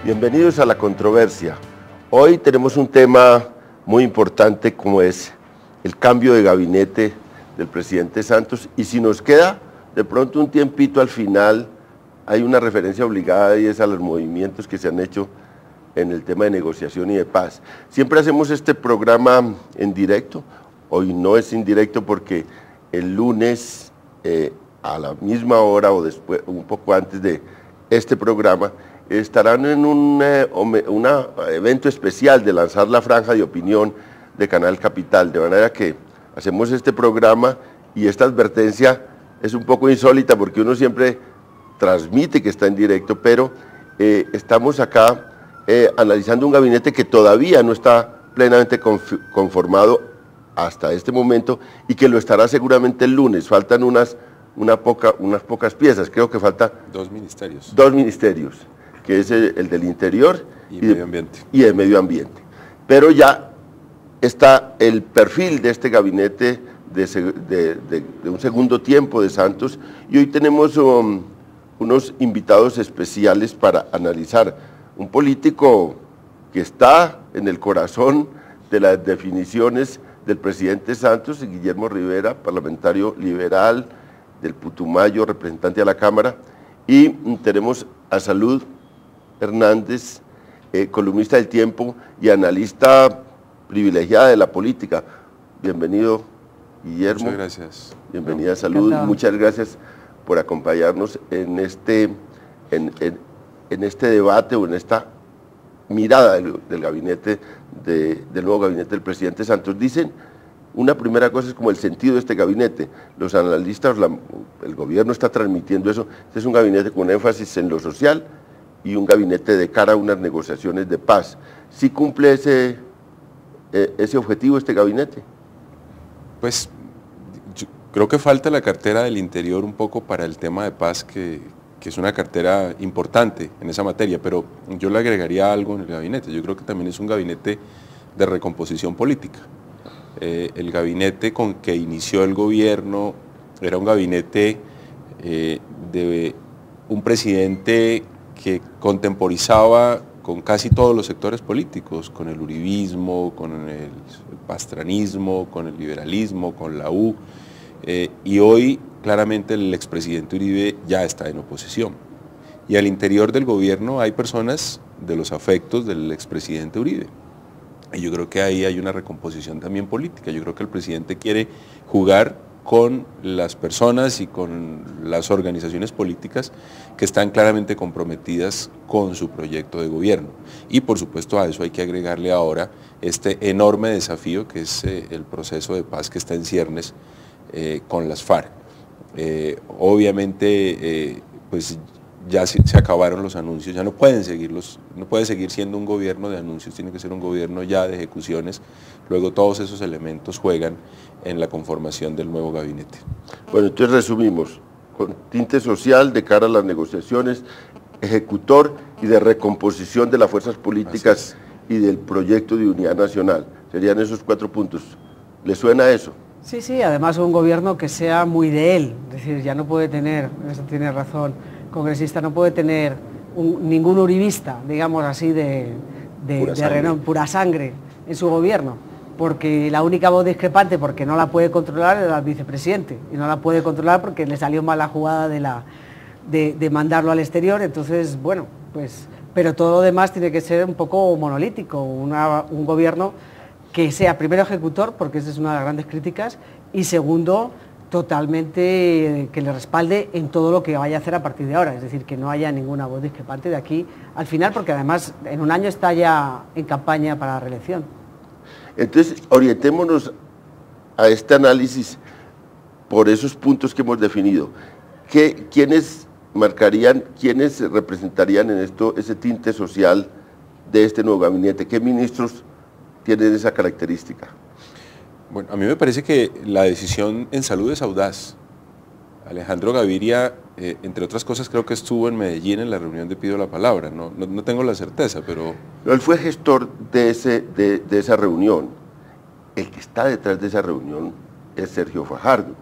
Bienvenidos a La Controversia. Hoy tenemos un tema muy importante como es el cambio de gabinete del presidente Santos, y si nos queda de pronto un tiempito al final, hay una referencia obligada y es a los movimientos que se han hecho en el tema de negociación y de paz. Siempre hacemos este programa en directo, hoy no es indirecto porque el lunes a la misma hora o después, un poco antes de este programa, estarán en un evento especial de lanzar la franja de opinión de Canal Capital, de manera que hacemos este programa y esta advertencia es un poco insólita porque uno siempre transmite que está en directo, pero estamos acá analizando un gabinete que todavía no está plenamente conformado hasta este momento y que lo estará seguramente el lunes. Faltan unas pocas piezas, creo que falta dos ministerios, que es el del Interior y el Medio Ambiente. Pero ya está el perfil de este gabinete de un segundo tiempo de Santos, y hoy tenemos unos invitados especiales para analizar un político que está en el corazón de las definiciones del presidente Santos, Guillermo Rivera, parlamentario liberal del Putumayo, representante a la Cámara, y tenemos a Salud Hernández, columnista del Tiempo y analista privilegiada de la política. Bienvenido, Guillermo. Muchas gracias. Bienvenida, Salud. Muchas gracias por acompañarnos en este debate o en esta mirada del gabinete, del nuevo gabinete del presidente Santos. Dicen, una primera cosa es como el sentido de este gabinete. Los analistas, el gobierno está transmitiendo eso. Este es un gabinete con énfasis en lo social y un gabinete de cara a unas negociaciones de paz. ¿Sí cumple ese objetivo este gabinete? Pues yo creo que falta la cartera del Interior un poco para el tema de paz, que es una cartera importante en esa materia, pero yo le agregaría algo en el gabinete. Yo creo que también es un gabinete de recomposición política. El gabinete con que inició el gobierno era un gabinete de un presidente que contemporizaba con casi todos los sectores políticos, con el uribismo, con el pastranismo, con el liberalismo, con la U, y hoy claramente el expresidente Uribe ya está en oposición. Y al interior del gobierno hay personas de los afectos del expresidente Uribe. Y yo creo que ahí hay una recomposición también política. Yo creo que el presidente quiere jugar con las personas y con las organizaciones políticas que están claramente comprometidas con su proyecto de gobierno. Y por supuesto a eso hay que agregarle ahora este enorme desafío que es el proceso de paz que está en ciernes con las FARC. Obviamente pues ya se acabaron los anuncios, ya no pueden seguirlos, no puede seguir siendo un gobierno de anuncios, tiene que ser un gobierno ya de ejecuciones. Luego todos esos elementos juegan en la conformación del nuevo gabinete. Bueno, entonces resumimos, con tinte social de cara a las negociaciones, ejecutor y de recomposición de las fuerzas políticas y del proyecto de unidad nacional. Serían esos 4 puntos. ¿Le suena eso? Sí, sí, además un gobierno que sea muy de él, es decir, ya no puede tener, eso tiene razón, congresista, no puede tener ningún uribista, digamos así, de renombre, pura sangre en su gobierno, porque la única voz discrepante, porque no la puede controlar, es el vicepresidente, y no la puede controlar porque le salió mal la jugada de mandarlo al exterior. Entonces, bueno, pues, pero todo lo demás tiene que ser un poco monolítico, un gobierno que sea primero ejecutor, porque esa es una de las grandes críticas, y segundo, totalmente que le respalde en todo lo que vaya a hacer a partir de ahora, es decir, que no haya ninguna voz discrepante de aquí al final, porque además en un año está ya en campaña para la reelección. Entonces, orientémonos a este análisis por esos puntos que hemos definido. ¿Quiénes marcarían, quiénes representarían en esto ese tinte social de este nuevo gabinete? ¿Qué ministros tienen esa característica? Bueno, a mí me parece que la decisión en salud es audaz. Alejandro Gaviria, entre otras cosas, creo que estuvo en Medellín en la reunión de Pido la Palabra, no tengo la certeza, pero... Él fue gestor de esa reunión. El que está detrás de esa reunión es Sergio Fajardo,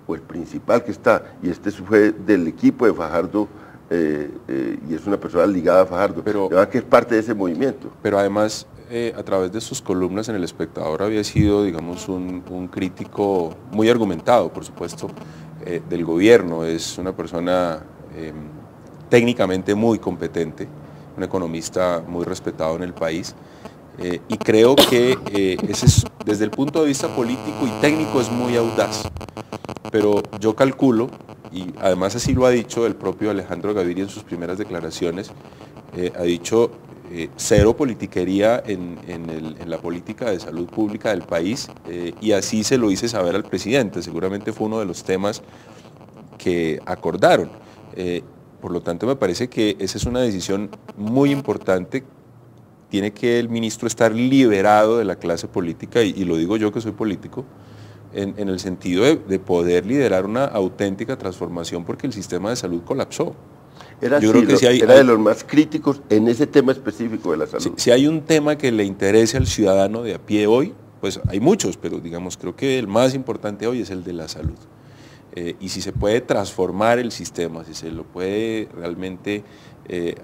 o el principal que está, y este fue del equipo de Fajardo y es una persona ligada a Fajardo, pero que es parte de ese movimiento. Pero además, a través de sus columnas en El Espectador había sido, digamos, un crítico muy argumentado, por supuesto, del gobierno. Es una persona técnicamente muy competente, un economista muy respetado en el país. Y creo que ese es, desde el punto de vista político y técnico, es muy audaz. Pero yo calculo, y además así lo ha dicho el propio Alejandro Gaviria en sus primeras declaraciones, ha dicho cero politiquería en la política de salud pública del país, y así se lo hice saber al presidente. Seguramente fue uno de los temas que acordaron. Por lo tanto, me parece que esa es una decisión muy importante. Tiene que el ministro estar liberado de la clase política, y lo digo yo que soy político, en el sentido de poder liderar una auténtica transformación, porque el sistema de salud colapsó. Era de los más críticos en ese tema específico de la salud. Si hay un tema que le interese al ciudadano de a pie hoy, pues hay muchos, pero digamos, creo que el más importante hoy es el de la salud. Y si se puede transformar el sistema, si se lo puede realmente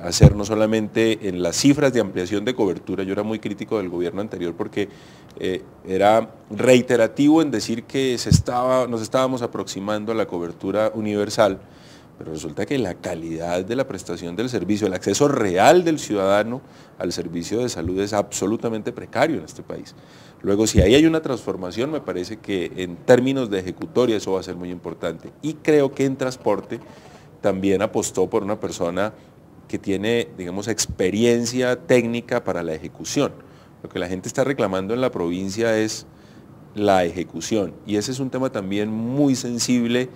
hacer no solamente en las cifras de ampliación de cobertura. Yo era muy crítico del gobierno anterior porque era reiterativo en decir que nos estábamos aproximando a la cobertura universal, pero resulta que la calidad de la prestación del servicio, el acceso real del ciudadano al servicio de salud es absolutamente precario en este país. Luego, si ahí hay una transformación, me parece que en términos de ejecutoria eso va a ser muy importante. Y creo que en transporte también apostó por una persona que tiene, digamos, experiencia técnica para la ejecución. Lo que la gente está reclamando en la provincia es la ejecución, y ese es un tema también muy sensible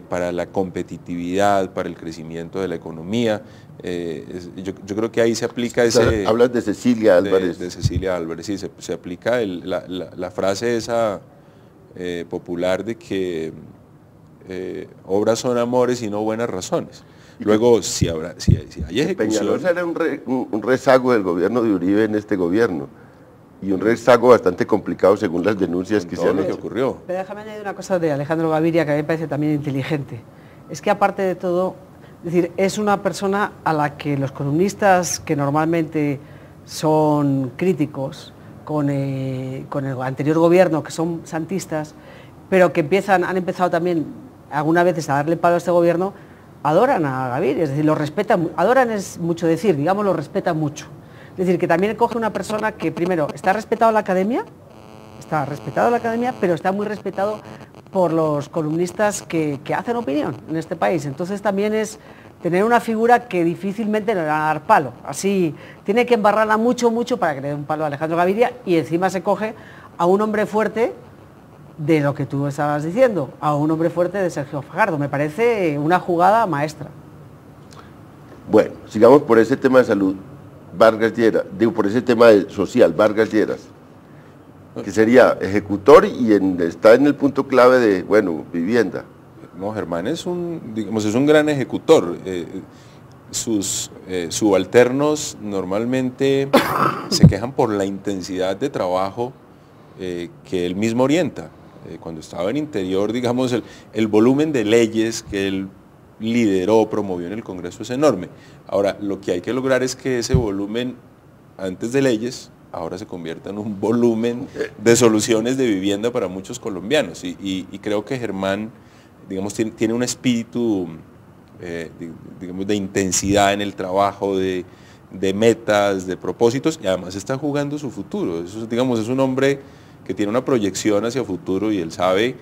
para la competitividad, para el crecimiento de la economía. Yo creo que ahí se aplica ese... Hablas de Cecilia Álvarez. De Cecilia Álvarez, sí, se aplica la frase esa popular de que obras son amores y no buenas razones. Luego, si hay ejecución... Peñalosa era un rezago del gobierno de Uribe en este gobierno, y un rezago bastante complicado según las denuncias que se han hecho. Ocurrió. Pero déjame añadir una cosa de Alejandro Gaviria que a mí me parece también inteligente. Es que aparte de todo, es decir, es una persona a la que los columnistas que normalmente son críticos con el anterior gobierno, que son santistas, pero que han empezado también algunas veces a darle palo a este gobierno, adoran a Gaviria, es decir, lo respetan. Adoran es mucho decir, digamos, lo respetan mucho. Es decir, que también coge una persona que primero está respetado en la academia, pero está muy respetado por los columnistas que hacen opinión en este país. Entonces también es tener una figura que difícilmente le va a dar palo. Así tiene que embarrarla mucho para que le dé un palo a Alejandro Gaviria, y encima se coge a un hombre fuerte de lo que tú estabas diciendo, a un hombre fuerte de Sergio Fajardo. Me parece una jugada maestra. Bueno, sigamos por ese tema de salud. Vargas Lleras, por ese tema social, Vargas Lleras, que sería ejecutor y está en el punto clave de, vivienda. No, Germán es un gran ejecutor. Sus subalternos normalmente se quejan por la intensidad de trabajo que él mismo orienta. Cuando estaba en Interior, digamos, el volumen de leyes que él lideró, promovió en el Congreso es enorme. Ahora, lo que hay que lograr es que ese volumen, antes de leyes, ahora se convierta en un volumen de soluciones de vivienda para muchos colombianos. Y creo que Germán, digamos, tiene un espíritu, digamos, de intensidad en el trabajo, de metas, de propósitos, y además está jugando su futuro. Eso, digamos, es un hombre que tiene una proyección hacia futuro, y él sabe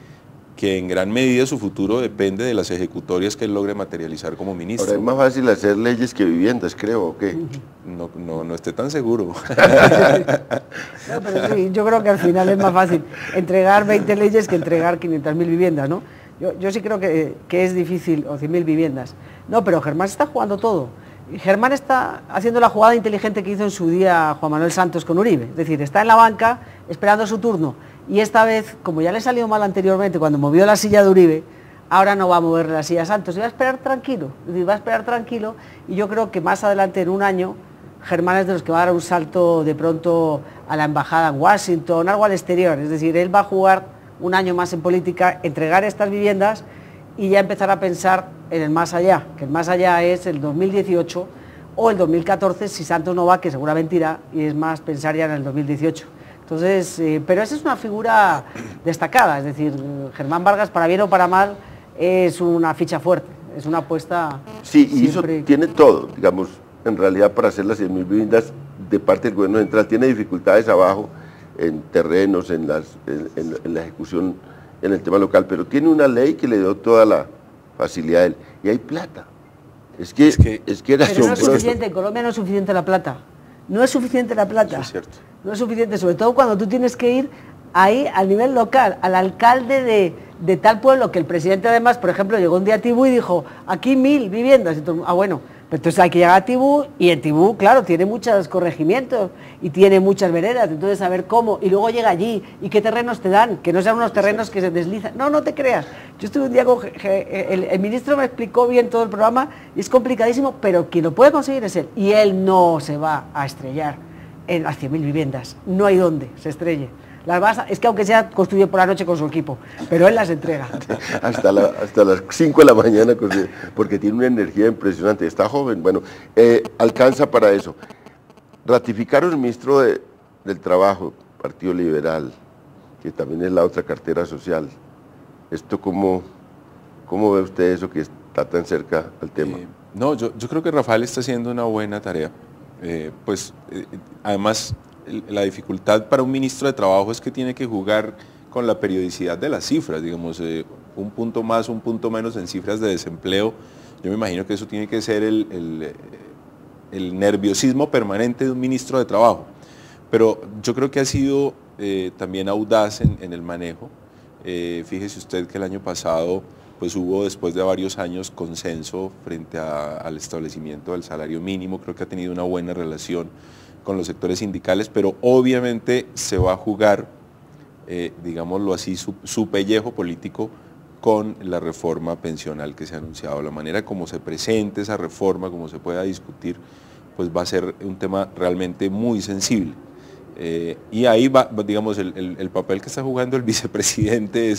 que en gran medida su futuro depende de las ejecutorias que él logre materializar como ministro. Ahora es más fácil hacer leyes que viviendas, creo, ¿o qué? No esté tan seguro. No, pero sí, yo creo que al final es más fácil entregar 20 leyes que entregar 500.000 viviendas, ¿no? Yo sí creo que es difícil, o 100.000 viviendas. No, pero Germán está jugando todo. Germán está haciendo la jugada inteligente que hizo en su día Juan Manuel Santos con Uribe. Es decir, está en la banca esperando su turno. Y esta vez, como ya le salió mal anteriormente cuando movió la silla de Uribe, ahora no va a mover la silla a Santos, y va a esperar tranquilo. Es decir, va a esperar tranquilo, y yo creo que más adelante, en un año, Germán es de los que va a dar un salto de pronto a la embajada en Washington, algo al exterior. Es decir, él va a jugar un año más en política, entregar estas viviendas y ya empezar a pensar en el más allá, que el más allá es el 2018 o el 2014 si Santos no va, que seguramente irá, y es más pensar ya en el 2018. Entonces, pero esa es una figura destacada, es decir, Germán Vargas, para bien o para mal, es una ficha fuerte, es una apuesta. Sí, y siempre... eso tiene todo, digamos, en realidad para hacer las 100.000 viviendas de parte del gobierno central, tiene dificultades abajo en terrenos, en la ejecución, en el tema local, pero tiene una ley que le dio toda la facilidad a él, y hay plata. Es que era pero no es suficiente, en Colombia no es suficiente la plata. No es suficiente la plata. Eso es cierto. No es suficiente, sobre todo cuando tú tienes que ir ahí al nivel local, al alcalde de tal pueblo, que el presidente además, por ejemplo, llegó un día a Tibú y dijo, aquí 1.000 viviendas. Y todo, bueno, pero entonces hay que llegar a Tibú, y en Tibú, claro, tiene muchos corregimientos y tiene muchas veredas, entonces saber cómo, y luego llega allí, y qué terrenos te dan, que no sean unos terrenos que se deslizan. No te creas. Yo estuve un día con el ministro, me explicó bien todo el programa, y es complicadísimo, pero quien lo puede conseguir es él, y él no se va a estrellar en las 100.000 viviendas, no hay donde se estrelle. Es que aunque sea, construye por la noche con su equipo, pero él las entrega. hasta las 5 de la mañana, porque tiene una energía impresionante, está joven, bueno, alcanza para eso. Ratificaron el ministro del Trabajo, Partido Liberal, que también es la otra cartera social. ¿Esto cómo ve usted eso que está tan cerca al tema? No, yo creo que Rafael está haciendo una buena tarea. Además, la dificultad para un ministro de Trabajo es que tiene que jugar con la periodicidad de las cifras, digamos, un punto más, un punto menos en cifras de desempleo. Yo me imagino que eso tiene que ser el nerviosismo permanente de un ministro de Trabajo. Pero yo creo que ha sido también audaz en el manejo. Fíjese usted que el año pasado pues hubo, después de varios años, consenso frente al establecimiento del salario mínimo. Creo que ha tenido una buena relación con los sectores sindicales, pero obviamente se va a jugar, digámoslo así, su pellejo político con la reforma pensional que se ha anunciado. La manera como se presente esa reforma, como se pueda discutir, pues va a ser un tema realmente muy sensible. Y ahí va, digamos, el papel que está jugando el vicepresidente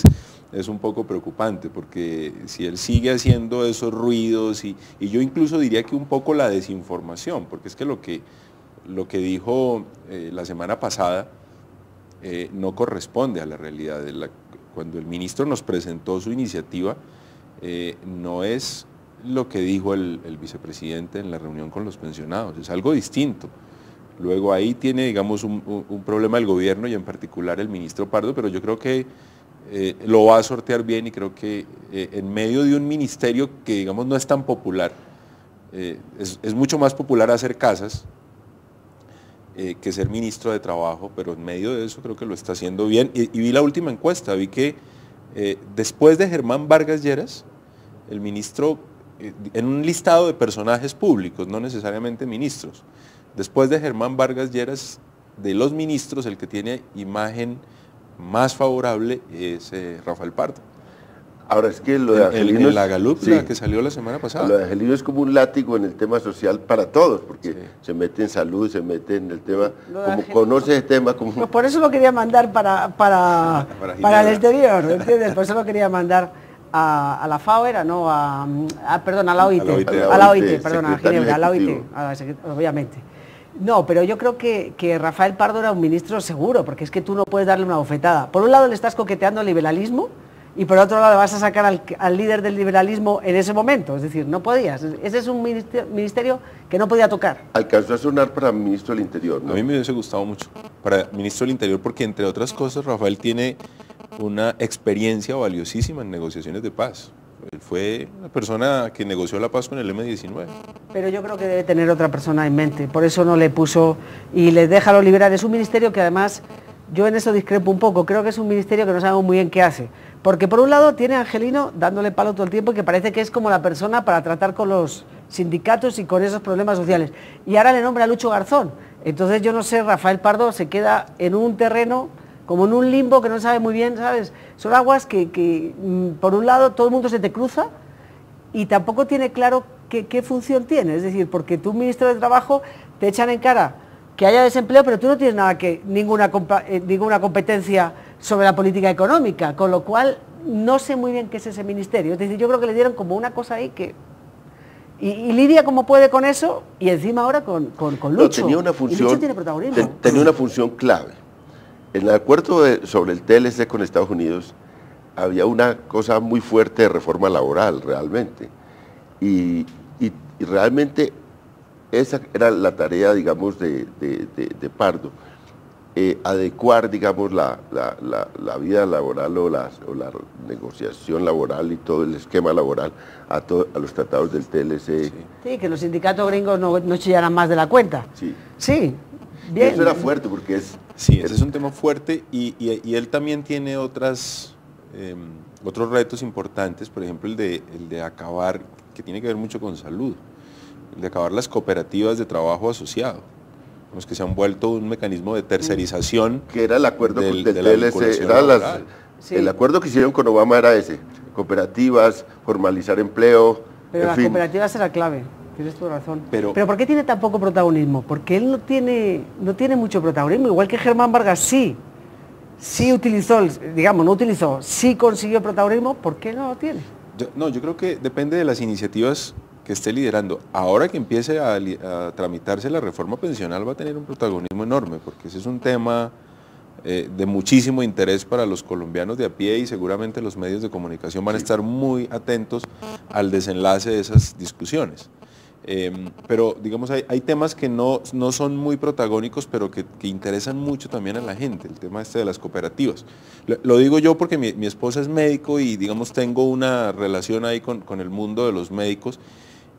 es un poco preocupante, porque si él sigue haciendo esos ruidos, y yo incluso diría que un poco la desinformación, porque es que lo que dijo la semana pasada no corresponde a la realidad. Cuando el ministro nos presentó su iniciativa, no es lo que dijo el vicepresidente en la reunión con los pensionados, es algo distinto. Luego ahí tiene, digamos, un problema el gobierno, y en particular el ministro Pardo, pero yo creo que lo va a sortear bien, y creo que en medio de un ministerio que, digamos, no es tan popular, es mucho más popular hacer casas que ser ministro de Trabajo, pero en medio de eso creo que lo está haciendo bien. Y vi la última encuesta, vi que después de Germán Vargas Lleras, el ministro, en un listado de personajes públicos, no necesariamente ministros, después de Germán Vargas Lleras, de los ministros, el que tiene imagen más favorable es Rafael Pardo. Ahora es que lo de Angelino en la Galup, sí, la que salió la semana pasada. Lo de Angelino es como un látigo en el tema social para todos, porque sí, se mete en salud, se mete en el tema, como conoce el tema. Como... Pues por eso lo quería mandar para el exterior, ¿entiendes? Por eso lo quería mandar a la FAO, era, ¿no? Perdón, a la OIT. A la OIT, perdón, a Ginebra, a la OIT, obviamente. No, pero yo creo que Rafael Pardo era un ministro seguro, porque es que tú no puedes darle una bofetada. Por un lado le estás coqueteando al liberalismo, y por otro lado vas a sacar al líder del liberalismo en ese momento, es decir, no podías. Ese es un ministerio que no podía tocar. Alcanzó a sonar para ministro del Interior, ¿no? A mí me hubiese gustado mucho para ministro del Interior, porque entre otras cosas Rafael tiene una experiencia valiosísima en negociaciones de paz. Él fue la persona que negoció la paz con el M-19. Pero yo creo que debe tener otra persona en mente, por eso no le puso y les deja a los liberales. Es un ministerio que además, yo en eso discrepo un poco, creo que es un ministerio que no sabemos muy bien qué hace. Porque por un lado tiene a Angelino dándole palo todo el tiempo, que parece que es como la persona para tratar con los sindicatos y con esos problemas sociales. Y ahora le nombra a Lucho Garzón. Entonces yo no sé, Rafael Pardo se queda en un terreno, como en un limbo que no sabe muy bien, ¿sabes? Son aguas que por un lado todo el mundo se te cruza y tampoco tiene claro qué función tiene. Es decir, porque tú, ministro de Trabajo, te echan en cara que haya desempleo, pero tú no tienes ninguna competencia sobre la política económica, con lo cual no sé muy bien qué es ese ministerio. Es decir, yo creo que le dieron como una cosa ahí que... Y lidia como puede con eso, y encima ahora con Lucho. No, tenía una función, y Lucho tiene protagonismo. Tenía una función clave. En el acuerdo sobre el TLC con Estados Unidos había una cosa muy fuerte de reforma laboral, realmente. Y realmente esa era la tarea, digamos, de Pardo. Adecuar, digamos, la vida laboral o la negociación laboral y todo el esquema laboral a los tratados del TLC. Sí, que los sindicatos gringos no chillaran más de la cuenta. Sí. Sí, bien. Eso era fuerte porque es... Sí, ese es un tema fuerte y él también tiene otros retos importantes, por ejemplo el de acabar, que tiene que ver mucho con salud, el de acabar las cooperativas de trabajo asociado, los que se han vuelto un mecanismo de tercerización. Que era el acuerdo del de la TLC, Sí. El acuerdo que hicieron con Obama era ese, cooperativas, formalizar empleo, Pero en las fin. cooperativas era clave, tienes tu razón. Pero ¿por qué tiene tan poco protagonismo? Porque él no tiene mucho protagonismo, igual que Germán Vargas sí utilizó, sí consiguió protagonismo, ¿por qué no lo tiene? Yo creo que depende de las iniciativas que esté liderando. Ahora que empiece a tramitarse la reforma pensional va a tener un protagonismo enorme, porque ese es un tema de muchísimo interés para los colombianos de a pie y seguramente los medios de comunicación van a estar muy atentos al desenlace de esas discusiones. Pero digamos hay temas que no son muy protagónicos, pero que interesan mucho también a la gente, el tema de las cooperativas. Lo digo yo porque mi esposa es médico y digamos tengo una relación ahí con el mundo de los médicos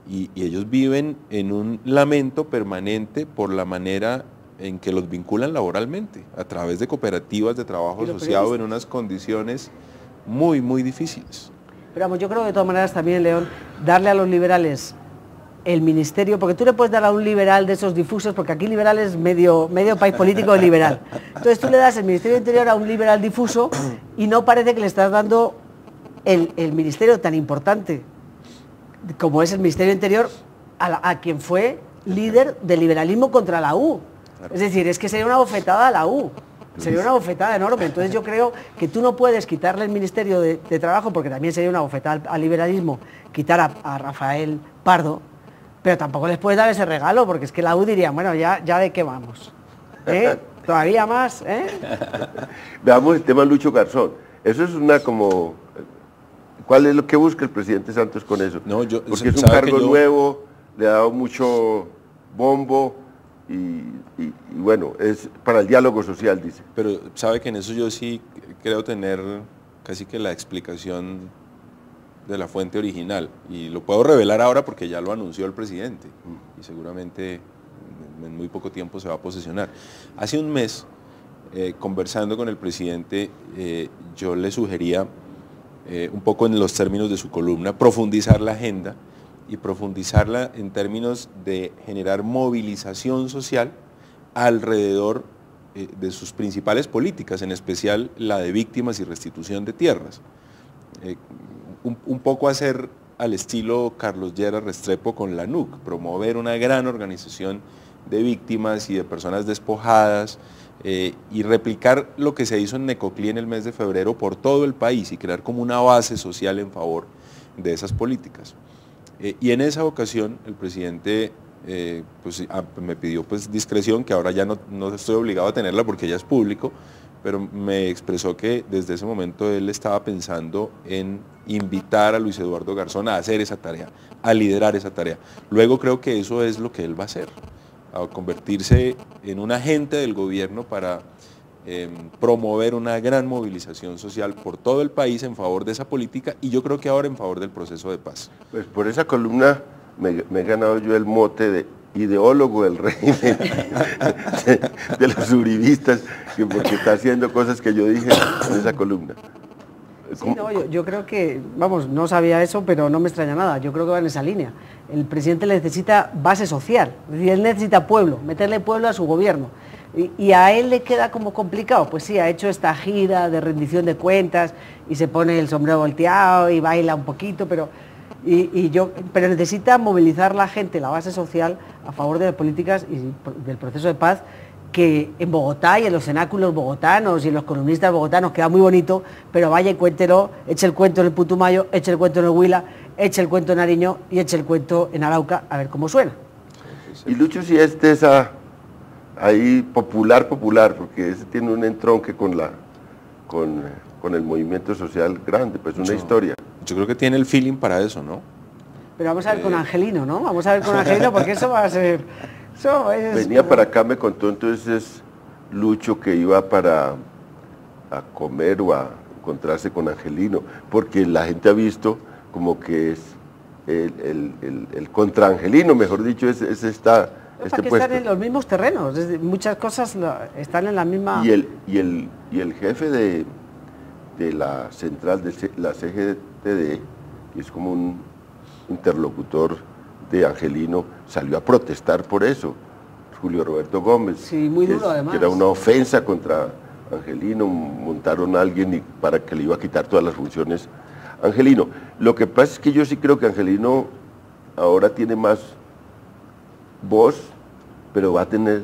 y ellos viven en un lamento permanente por la manera en que los vinculan laboralmente, a través de cooperativas de trabajo asociado en unas condiciones muy, muy difíciles. Pero vamos, yo creo que de todas maneras también, León, darle a los liberales el ministerio, porque tú le puedes dar a un liberal de esos difusos, porque aquí liberal es medio país político liberal. Entonces tú le das el Ministerio de Interior a un liberal difuso y no parece que le estás dando el ministerio tan importante como es el Ministerio de Interior a quien fue líder del liberalismo contra la U. Claro. Es decir, es que sería una bofetada a la U. Sería una bofetada enorme. Entonces yo creo que tú no puedes quitarle el Ministerio de Trabajo, porque también sería una bofetada al liberalismo, quitar a Rafael Pardo, pero tampoco les puedes dar ese regalo, porque es que la U diría, bueno, ya de qué vamos. ¿Todavía más? Veamos el tema Lucho Garzón. Eso es una como... ¿Cuál es lo que busca el presidente Santos con eso? No, porque es un cargo nuevo, le ha dado mucho bombo y bueno, es para el diálogo social, dice. Pero sabe que en eso yo sí creo tener casi que la explicación de la fuente original y lo puedo revelar ahora porque ya lo anunció el presidente y seguramente en muy poco tiempo se va a posesionar. Hace un mes, conversando con el presidente, yo le sugería un poco en los términos de su columna, profundizar la agenda y profundizarla en términos de generar movilización social alrededor de sus principales políticas, en especial la de víctimas y restitución de tierras. Un poco hacer al estilo Carlos Lleras Restrepo con la NUC, promover una gran organización de víctimas y de personas despojadas, y replicar lo que se hizo en Necoclí en el mes de febrero por todo el país y crear como una base social en favor de esas políticas. Y en esa ocasión el presidente me pidió discreción, que ahora ya no estoy obligado a tenerla porque ya es público, pero me expresó que desde ese momento él estaba pensando en invitar a Luis Eduardo Garzón a hacer esa tarea, a liderar esa tarea. Luego creo que eso es lo que él va a hacer, a convertirse en un agente del gobierno para promover una gran movilización social por todo el país en favor de esa política y yo creo que ahora en favor del proceso de paz. Pues por esa columna me he ganado yo el mote de ideólogo del régimen de los uribistas, porque está haciendo cosas que yo dije en esa columna. Sí, no, yo creo que, vamos, no sabía eso, pero no me extraña nada, yo creo que va en esa línea. El presidente necesita base social, es decir, él necesita pueblo, meterle pueblo a su gobierno. Y a él le queda como complicado, pues sí, ha hecho esta gira de rendición de cuentas y se pone el sombrero volteado y baila un poquito, pero necesita movilizar la gente, la base social, a favor de las políticas y del proceso de paz que en Bogotá y en los cenáculos bogotanos y en los columnistas bogotanos queda muy bonito, pero vaya y cuéntelo, eche el cuento en el Putumayo, eche el cuento en el Huila, eche el cuento en Nariño y eche el cuento en Arauca, a ver cómo suena. Y Lucho, si es ahí popular, porque ese tiene un entronque con el movimiento social grande, pues una historia. Yo creo que tiene el feeling para eso, ¿no? Pero vamos a ver con Angelino, ¿no? Vamos a ver con Angelino porque eso va a ser... Venía para acá, me contó entonces Lucho que iba a comer o a encontrarse con Angelino, porque la gente ha visto como que es el contra Angelino, mejor dicho, es este puesto. Están en los mismos terrenos, muchas cosas están en la misma... Y el jefe de la central de la CGTD, que es como un interlocutor de Angelino, salió a protestar por eso, Julio Roberto Gómez. Sí, muy duro además. Que era una ofensa contra Angelino, montaron a alguien para que le iba a quitar todas las funciones a Angelino. Lo que pasa es que yo sí creo que Angelino ahora tiene más voz, pero va a tener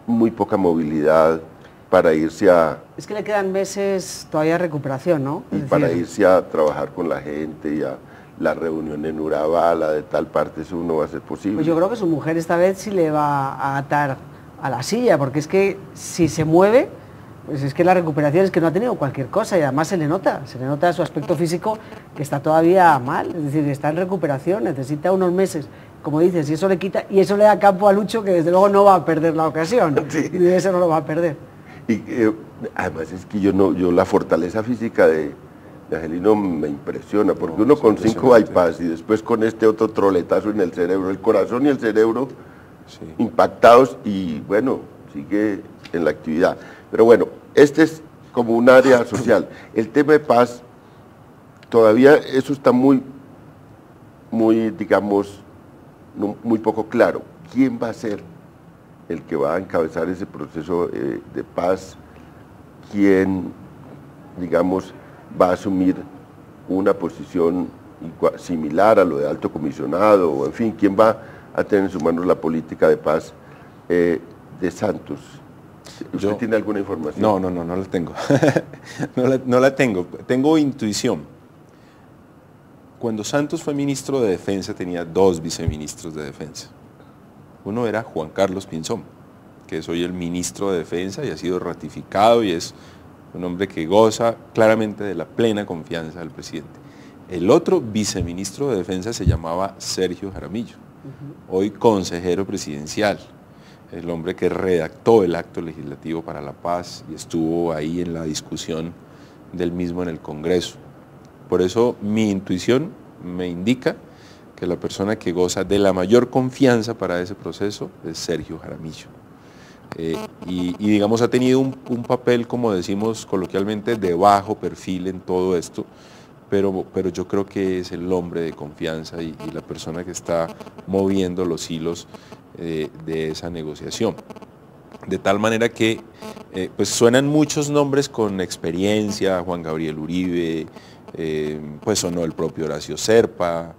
muy poca movilidad para irse a... Es que le quedan meses todavía de recuperación, ¿no? Para irse a trabajar con la gente y a la reunión en Urabá, la de tal parte, eso no va a ser posible. Pues yo creo que su mujer esta vez sí le va a atar a la silla, porque es que si se mueve, pues es que la recuperación es que no ha tenido cualquier cosa y además se le nota su aspecto físico que está todavía mal, es decir, está en recuperación, necesita unos meses, como dices, y eso le quita, y eso le da campo a Lucho, que desde luego no va a perder la ocasión, sí. Y de eso no lo va a perder. Y además es que yo la fortaleza física de Angelino me impresiona, porque uno con 5 bypass y después con este otro troletazo en el cerebro, el corazón y el cerebro impactados y bueno, sigue en la actividad. Pero bueno, este es como un área social. El tema de paz, todavía eso está muy, digamos, muy poco claro. ¿Quién va a ser el que va a encabezar ese proceso de paz? ¿Quién, digamos, va a asumir una posición similar a lo de alto comisionado? O en fin, ¿quién va a tener en sus manos la política de paz de Santos? ¿Usted tiene alguna información? No la tengo. no la tengo. Tengo intuición. Cuando Santos fue ministro de Defensa tenía 2 viceministros de Defensa. Uno era Juan Carlos Pinzón, que es hoy el ministro de Defensa y ha sido ratificado y es un hombre que goza claramente de la plena confianza del presidente. El otro viceministro de Defensa se llamaba Sergio Jaramillo, hoy consejero presidencial, el hombre que redactó el acto legislativo para la paz y estuvo ahí en la discusión del mismo en el Congreso. Por eso mi intuición me indica que la persona que goza de la mayor confianza para ese proceso es Sergio Jaramillo. Y digamos ha tenido un papel, como decimos coloquialmente, de bajo perfil en todo esto, pero yo creo que es el hombre de confianza y la persona que está moviendo los hilos de esa negociación. De tal manera que pues suenan muchos nombres con experiencia, Juan Gabriel Uribe, pues sonó el propio Horacio Serpa,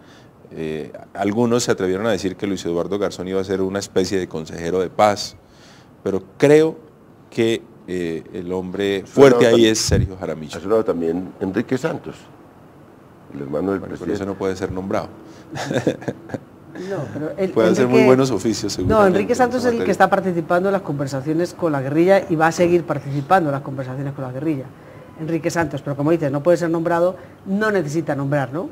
algunos se atrevieron a decir que Luis Eduardo Garzón iba a ser una especie de consejero de paz, pero creo que el hombre fuerte ahí es Sergio Jaramillo. Ha sonado también Enrique Santos, el hermano del presidente. Pero eso no puede ser nombrado. No, pero puede hacer muy buenos oficios, seguramente. No, Enrique Santos es el que está participando en las conversaciones con la guerrilla y va a seguir participando en las conversaciones con la guerrilla. Enrique Santos, pero como dices, no puede ser nombrado, no necesita nombrar, ¿no?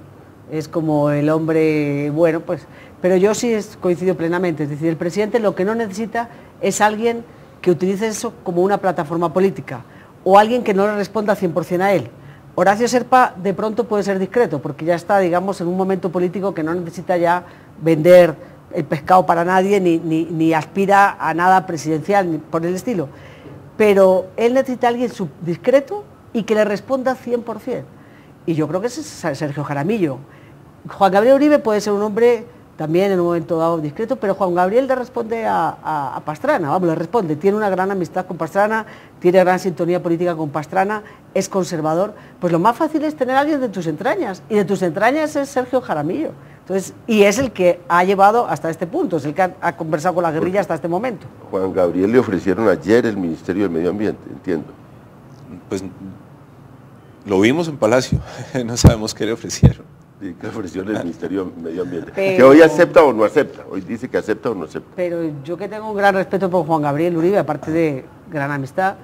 Es como el hombre, bueno, pues... Pero yo sí coincido plenamente, es decir, el presidente lo que no necesita es alguien que utilice eso como una plataforma política o alguien que no le responda 100% a él. Horacio Serpa de pronto puede ser discreto porque ya está, digamos, en un momento político que no necesita ya vender el pescado para nadie ni aspira a nada presidencial ni por el estilo. Pero él necesita a alguien discreto y que le responda 100%. Y yo creo que ese es Sergio Jaramillo. Juan Gabriel Uribe puede ser un hombre también en un momento dado discreto, pero Juan Gabriel le responde a Pastrana, vamos, le responde, tiene una gran amistad con Pastrana, tiene gran sintonía política con Pastrana, es conservador, pues lo más fácil es tener a alguien de tus entrañas, y de tus entrañas es Sergio Jaramillo. Entonces, y es el que ha llevado hasta este punto, es el que ha conversado con la guerrilla hasta este momento. Juan Gabriel le ofrecieron ayer el Ministerio del Medio Ambiente, entiendo. Pues lo vimos en Palacio, no sabemos qué le ofrecieron. Sí, que le ofrecieron el Ministerio del Medio Ambiente. Pero, que hoy acepta o no acepta, hoy dice que acepta o no acepta. Pero yo que tengo un gran respeto por Juan Gabriel Uribe, aparte de gran amistad,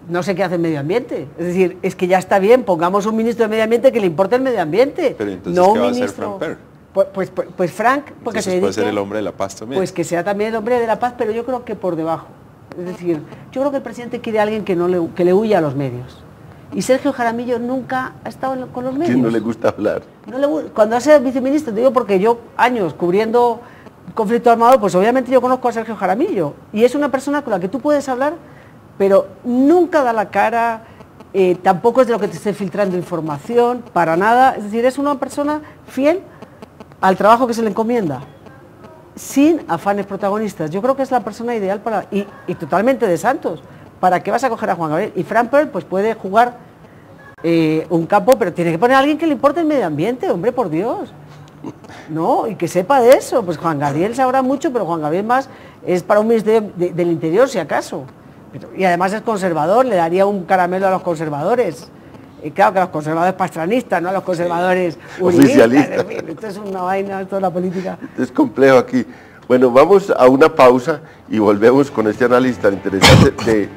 no sé qué hace el medio ambiente. Es decir, es que ya está bien, pongamos un ministro de medio ambiente que le importe el medio ambiente. Pero entonces, no ¿qué va ministro, a hacer Frank Perr? Pues Frank, porque se dedica, puede ser el hombre de la paz también. Pues que sea también el hombre de la paz, pero yo creo que por debajo. Es decir, yo creo que el presidente quiere a alguien que le huya a los medios. Y Sergio Jaramillo nunca ha estado con los medios. ¿Quién no le gusta hablar? Cuando hace viceministro, te digo porque yo años cubriendo conflicto armado, pues obviamente yo conozco a Sergio Jaramillo. Y es una persona con la que tú puedes hablar, pero nunca da la cara, tampoco es de lo que te esté filtrando información, para nada. Es decir, es una persona fiel al trabajo que se le encomienda, sin afanes protagonistas. Yo creo que es la persona ideal para, y totalmente de Santos. ¿Para qué vas a coger a Juan Gabriel? Y Frank Perr pues puede jugar un campo, pero tiene que poner a alguien que le importe el medio ambiente, hombre, por Dios. No, y que sepa de eso. Pues Juan Gabriel sabrá mucho, pero Juan Gabriel más es para un ministerio del Interior, si acaso. Y además es conservador, le daría un caramelo a los conservadores. Claro que a los conservadores pastranistas, no a los conservadores oficialistas. En fin, esto es una vaina, esto es la política. Es complejo aquí. Bueno, vamos a una pausa y volvemos con este análisis tan interesante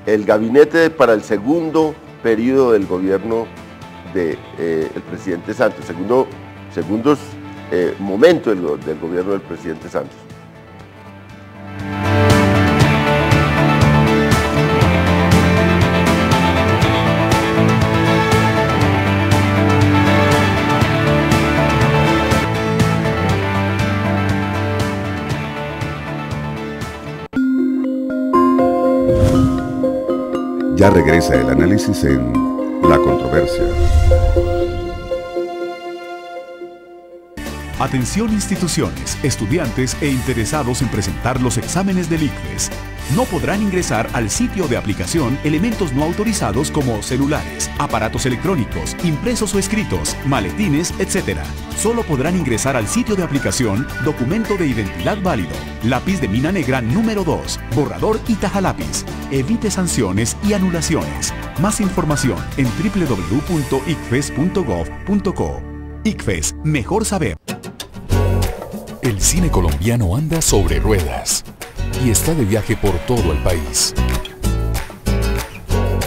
del gabinete para el segundo periodo del gobierno del presidente Santos, segundos momentos del gobierno del presidente Santos. Ya regresa el análisis en La Controversia. Atención instituciones, estudiantes e interesados en presentar los exámenes del ICFES. No podrán ingresar al sitio de aplicación elementos no autorizados como celulares, aparatos electrónicos, impresos o escritos, maletines, etc. Solo podrán ingresar al sitio de aplicación documento de identidad válido, lápiz de mina negra número 2, borrador y tajalápiz. Evite sanciones y anulaciones. Más información en www.icfes.gov.co. ICFES, mejor saber. El cine colombiano anda sobre ruedas y está de viaje por todo el país.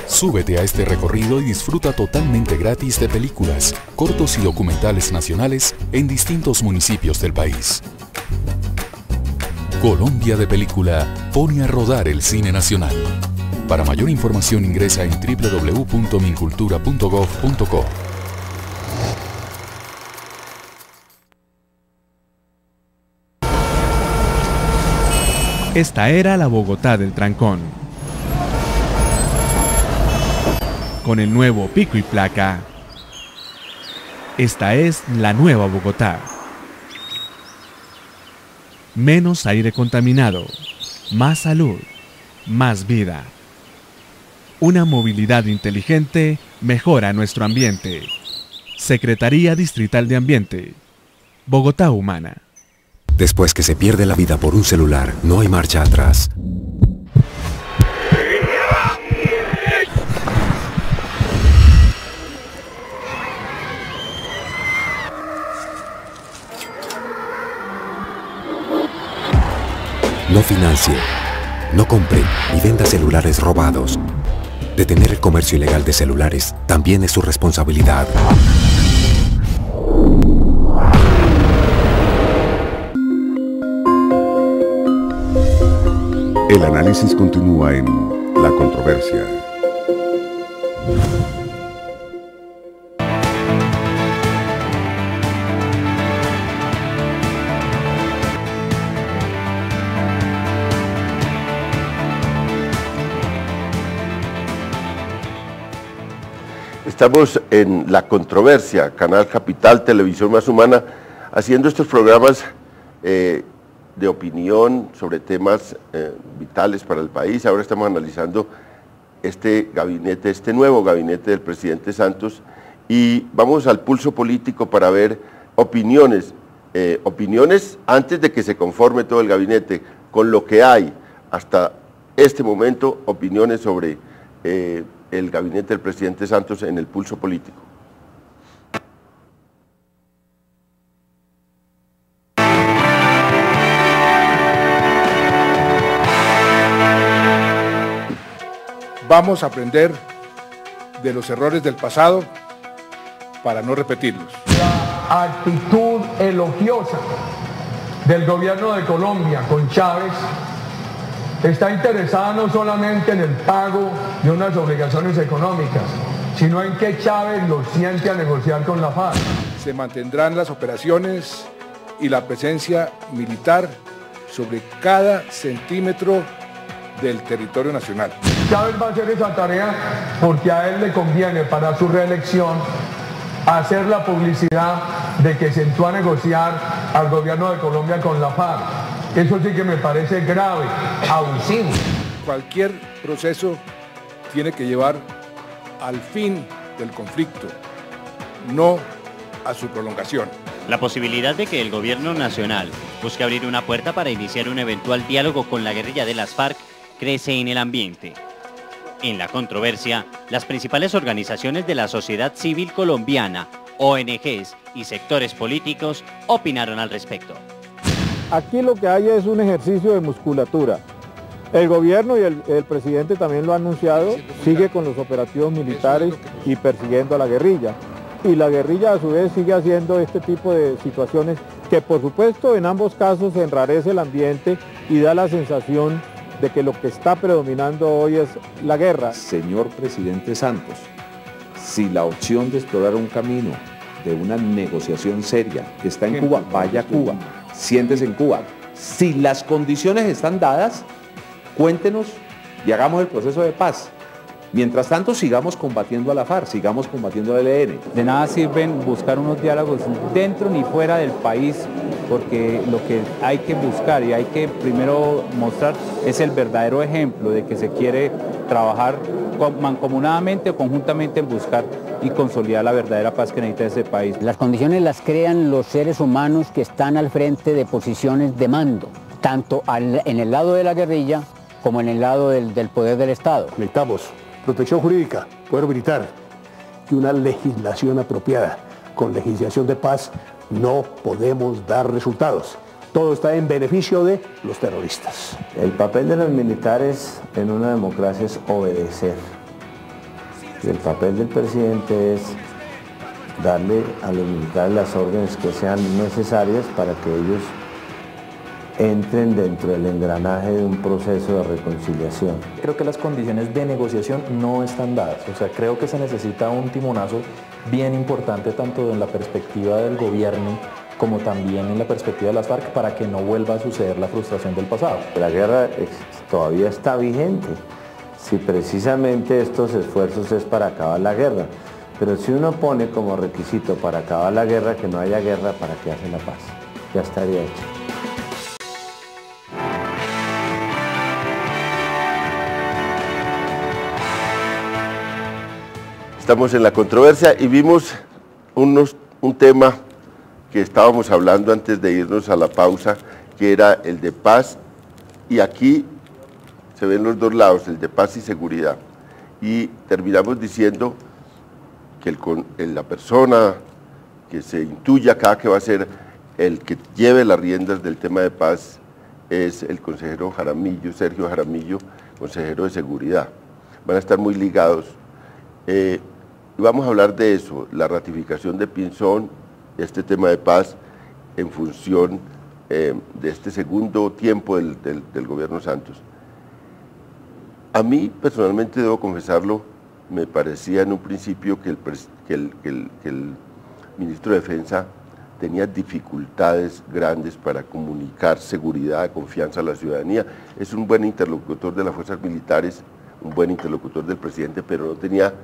Súbete a este recorrido y disfruta totalmente gratis de películas, cortos y documentales nacionales en distintos municipios del país. Colombia de Película pone a rodar el cine nacional. Para mayor información ingresa en www.mincultura.gov.co. Esta era la Bogotá del trancón. Con el nuevo pico y placa. Esta es la nueva Bogotá. Menos aire contaminado, más salud, más vida. Una movilidad inteligente mejora nuestro ambiente. Secretaría Distrital de Ambiente. Bogotá Humana. Después que se pierde la vida por un celular, no hay marcha atrás. No financie, no compre ni venda celulares robados. Detener el comercio ilegal de celulares también es su responsabilidad. El análisis continúa en La Controversia. Estamos en La Controversia, Canal Capital, Televisión Más Humana, haciendo estos programas de opinión sobre temas vitales para el país. Ahora estamos analizando este gabinete, este nuevo gabinete del presidente Santos, y vamos al pulso político para ver opiniones antes de que se conforme todo el gabinete, con lo que hay hasta este momento, opiniones sobre el gabinete del presidente Santos en el pulso político. Vamos a aprender de los errores del pasado para no repetirlos. La actitud elogiosa del gobierno de Colombia con Chávez está interesada no solamente en el pago de unas obligaciones económicas, sino en que Chávez lo siente a negociar con la FARC. Se mantendrán las operaciones y la presencia militar sobre cada centímetro del territorio nacional. Chávez va a hacer esa tarea porque a él le conviene para su reelección hacer la publicidad de que sentó a negociar al gobierno de Colombia con la FARC. Eso sí que me parece grave, abusivo. Cualquier proceso tiene que llevar al fin del conflicto, no a su prolongación. La posibilidad de que el gobierno nacional busque abrir una puerta para iniciar un eventual diálogo con la guerrilla de las FARC crece en el ambiente. En la controversia, las principales organizaciones de la sociedad civil colombiana, ONGs y sectores políticos opinaron al respecto. Aquí lo que hay es un ejercicio de musculatura. El gobierno y el presidente también lo ha anunciado, sigue con los operativos militares y persiguiendo a la guerrilla. Y la guerrilla a su vez sigue haciendo este tipo de situaciones que por supuesto en ambos casos enrarece el ambiente y da la sensación de que lo que está predominando hoy es la guerra. Señor presidente Santos, si la opción de explorar un camino de una negociación seria está en Cuba, vaya a Cuba, siéntese en Cuba. Si las condiciones están dadas, cuéntenos y hagamos el proceso de paz. Mientras tanto, sigamos combatiendo a la FARC, sigamos combatiendo al ELN. De nada sirven buscar unos diálogos dentro ni fuera del país, porque lo que hay que buscar y hay que primero mostrar es el verdadero ejemplo de que se quiere trabajar mancomunadamente o conjuntamente en buscar y consolidar la verdadera paz que necesita ese país. Las condiciones las crean los seres humanos que están al frente de posiciones de mando, tanto en el lado de la guerrilla como en el lado del poder del Estado. Necesitamos protección jurídica, poder militar y una legislación apropiada. Con legislación de paz no podemos dar resultados. Todo está en beneficio de los terroristas. El papel de los militares en una democracia es obedecer. Y el papel del presidente es darle a los militares las órdenes que sean necesarias para que ellos entren dentro del engranaje de un proceso de reconciliación. Creo que las condiciones de negociación no están dadas, o sea, creo que se necesita un timonazo bien importante tanto en la perspectiva del gobierno como también en la perspectiva de las FARC para que no vuelva a suceder la frustración del pasado. La guerra todavía está vigente, si precisamente estos esfuerzos es para acabar la guerra, pero si uno pone como requisito para acabar la guerra que no haya guerra, ¿para qué hace la paz? Ya estaría hecho. Estamos en la controversia y vimos un tema que estábamos hablando antes de irnos a la pausa, que era el de paz, y aquí se ven los dos lados, el de paz y seguridad. Y terminamos diciendo que la persona que se intuye acá que va a ser el que lleve las riendas del tema de paz es el consejero Jaramillo, Sergio Jaramillo, consejero de seguridad. Van a estar muy ligados. Y vamos a hablar de eso, la ratificación de Pinzón, este tema de paz en función de este segundo tiempo del gobierno Santos. A mí, personalmente, debo confesarlo, me parecía en un principio que el ministro de Defensa tenía dificultades grandes para comunicar seguridad, confianza a la ciudadanía. Es un buen interlocutor de las fuerzas militares, un buen interlocutor del presidente, pero no tenía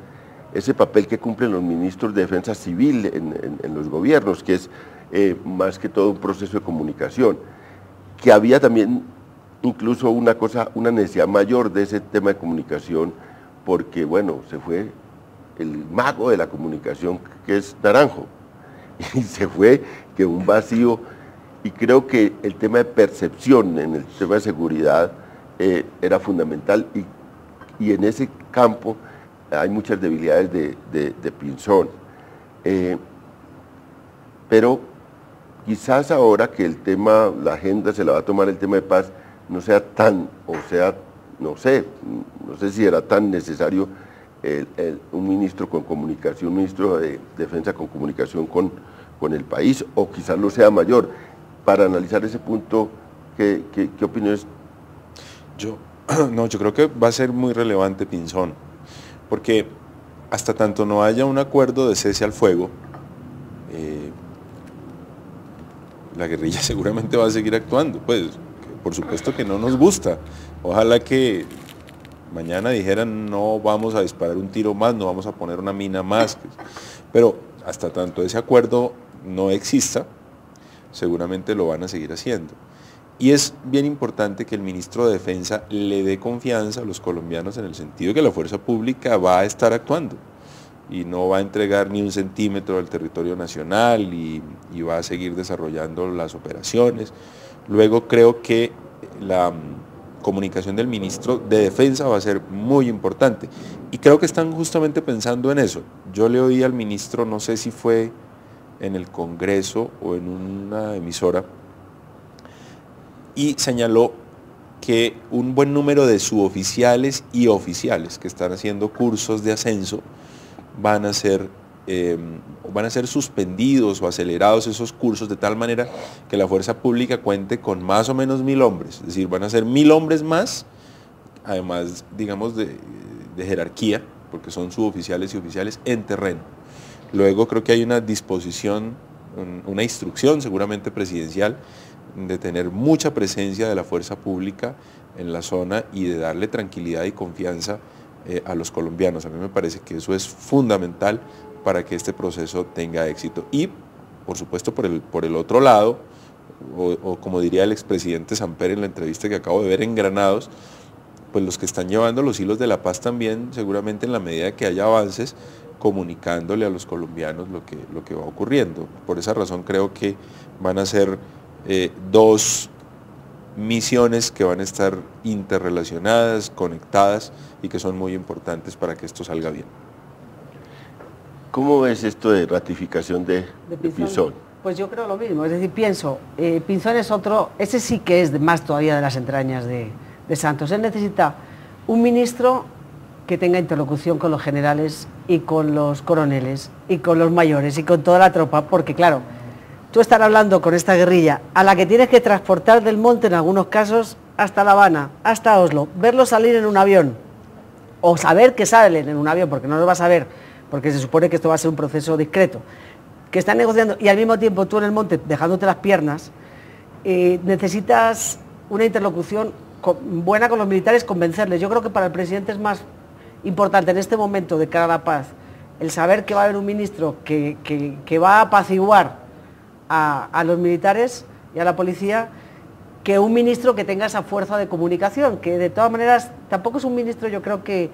ese papel que cumplen los ministros de defensa civil en los gobiernos, que es más que todo un proceso de comunicación, que había también incluso una necesidad mayor de ese tema de comunicación, porque bueno, se fue el mago de la comunicación, que es Naranjo, y se fue, quedó un vacío, y creo que el tema de percepción en el tema de seguridad era fundamental, y en ese campo hay muchas debilidades de Pinzón. Pero quizás ahora que el tema, la agenda se la va a tomar el tema de paz, no sea tan, o sea, no sé si era tan necesario un ministro con comunicación, un ministro de defensa con comunicación con el país, o quizás lo sea mayor. Para analizar ese punto, ¿qué opiniones? Yo creo que va a ser muy relevante Pinzón, porque hasta tanto no haya un acuerdo de cese al fuego, la guerrilla seguramente va a seguir actuando, pues por supuesto que no nos gusta. Ojalá que mañana dijeran no vamos a disparar un tiro más, no vamos a poner una mina más, pero hasta tanto ese acuerdo no exista, seguramente lo van a seguir haciendo. Y es bien importante que el ministro de Defensa le dé confianza a los colombianos en el sentido de que la fuerza pública va a estar actuando y no va a entregar ni un centímetro del territorio nacional y va a seguir desarrollando las operaciones. Luego creo que la comunicación del ministro de Defensa va a ser muy importante y creo que están justamente pensando en eso. Yo le oí al ministro, no sé si fue en el Congreso o en una emisora, y señaló que un buen número de suboficiales y oficiales que están haciendo cursos de ascenso van a ser suspendidos o acelerados esos cursos de tal manera que la fuerza pública cuente con más o menos 1000 hombres, es decir, van a ser 1000 hombres más, además, digamos, de jerarquía, porque son suboficiales y oficiales en terreno. Luego creo que hay una disposición, una instrucción seguramente presidencial, de tener mucha presencia de la fuerza pública en la zona y de darle tranquilidad y confianza a los colombianos. A mí me parece que eso es fundamental para que este proceso tenga éxito. Y, por supuesto, por el otro lado, o como diría el expresidente Samper en la entrevista que acabo de ver en Granados, pues los que están llevando los hilos de la paz también, seguramente en la medida que haya avances, comunicándole a los colombianos lo que va ocurriendo. Por esa razón creo que van a ser dos misiones que van a estar interrelacionadas, conectadas y que son muy importantes para que esto salga bien. ¿Cómo ves esto de ratificación de Pinzón? Pues yo creo lo mismo, es decir, pienso, Pinzón es otro, ese sí que es más todavía de las entrañas de Santos. Él necesita un ministro que tenga interlocución con los generales y con los coroneles y con los mayores y con toda la tropa, porque claro, tú estar hablando con esta guerrilla a la que tienes que transportar del monte en algunos casos hasta La Habana, hasta Oslo, verlos salir en un avión o saber que salen en un avión, porque no lo vas a ver, porque se supone que esto va a ser un proceso discreto, que están negociando y al mismo tiempo tú en el monte dejándote las piernas, necesitas una interlocución buena con los militares, convencerles. Yo creo que para el presidente es más importante en este momento de cara a la paz el saber que va a haber un ministro que va a apaciguar a los militares y a la policía, que un ministro que tenga esa fuerza de comunicación, que de todas maneras tampoco es un ministro, yo creo que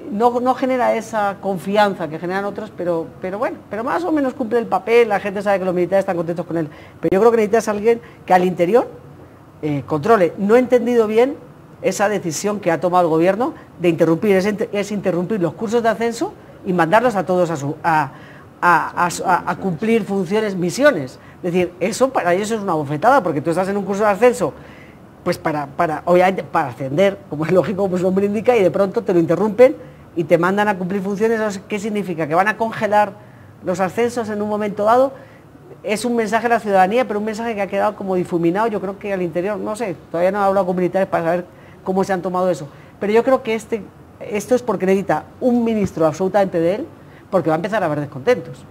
no genera esa confianza que generan otros, pero bueno, pero más o menos cumple el papel, la gente sabe que los militares están contentos con él, pero yo creo que necesitas a alguien que al interior controle. No he entendido bien esa decisión que ha tomado el gobierno de interrumpir, es interrumpir los cursos de ascenso y mandarlos a todos a cumplir funciones, misiones. Es decir, eso para ellos es una bofetada, porque tú estás en un curso de ascenso, pues obviamente para ascender, como es lógico, pues su nombre indica, y de pronto te lo interrumpen y te mandan a cumplir funciones. ¿Qué significa? ¿Que van a congelar los ascensos en un momento dado? Es un mensaje a la ciudadanía, pero un mensaje que ha quedado como difuminado, yo creo que al interior, no sé, todavía no he hablado con militares para saber cómo se han tomado eso. Pero yo creo que esto es porque necesita un ministro absolutamente de él, porque va a empezar a haber descontentos.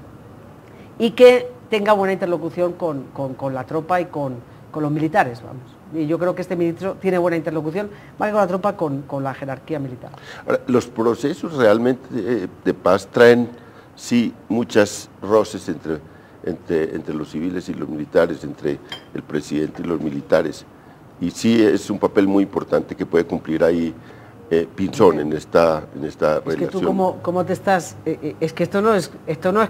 Y que tenga buena interlocución con la tropa y con los militares, vamos. Y yo creo que este ministro tiene buena interlocución, más que con la tropa, con la jerarquía militar. Ahora, los procesos realmente de paz traen, sí, muchas roces entre los civiles y los militares, entre el presidente y los militares. Y sí es un papel muy importante que puede cumplir ahí Pinzón en esta relación. Es que tú cómo te estás... es que esto no es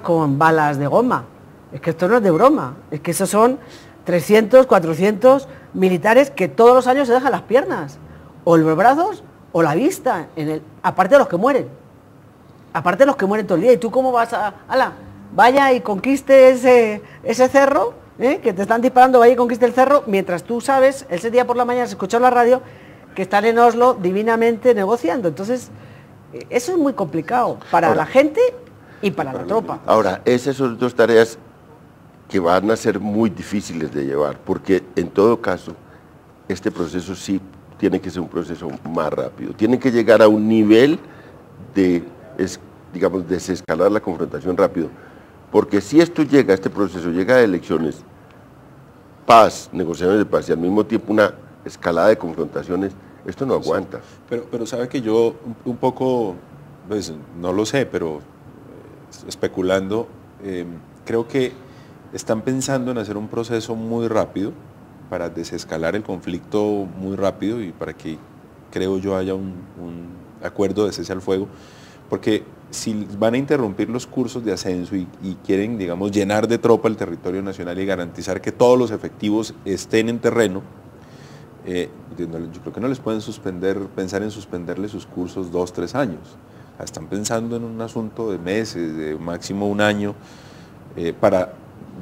con balas de goma, es que esto no es de broma, es que esos son 300, 400 militares que todos los años se dejan las piernas, o los brazos, o la vista, aparte de los que mueren. Aparte de los que mueren todo el día. ¿Y tú cómo vas a... vaya y conquiste ese cerro, que te están disparando, vaya y conquiste el cerro, mientras tú sabes, ese día por la mañana se escuchó en la radio, que están en Oslo divinamente negociando. Entonces, eso es muy complicado para la gente y para la tropa. Ahora, esas son dos tareas que van a ser muy difíciles de llevar, porque en todo caso, este proceso sí tiene que ser un proceso más rápido. Tiene que llegar a un nivel de, digamos, desescalar la confrontación rápido. Porque si este proceso llega a elecciones, paz, negociaciones de paz y al mismo tiempo una escalada de confrontaciones, esto no aguanta. Pero sabe que yo un poco, pues no lo sé, pero especulando, creo que están pensando en hacer un proceso muy rápido para desescalar el conflicto muy rápido y para que, creo yo, haya un acuerdo de cese al fuego, porque si van a interrumpir los cursos de ascenso y quieren, digamos, llenar de tropa el territorio nacional y garantizar que todos los efectivos estén en terreno, yo creo que no les pueden pensar en suspenderles sus cursos 2, 3 años. Están pensando en un asunto de meses, de máximo un año, para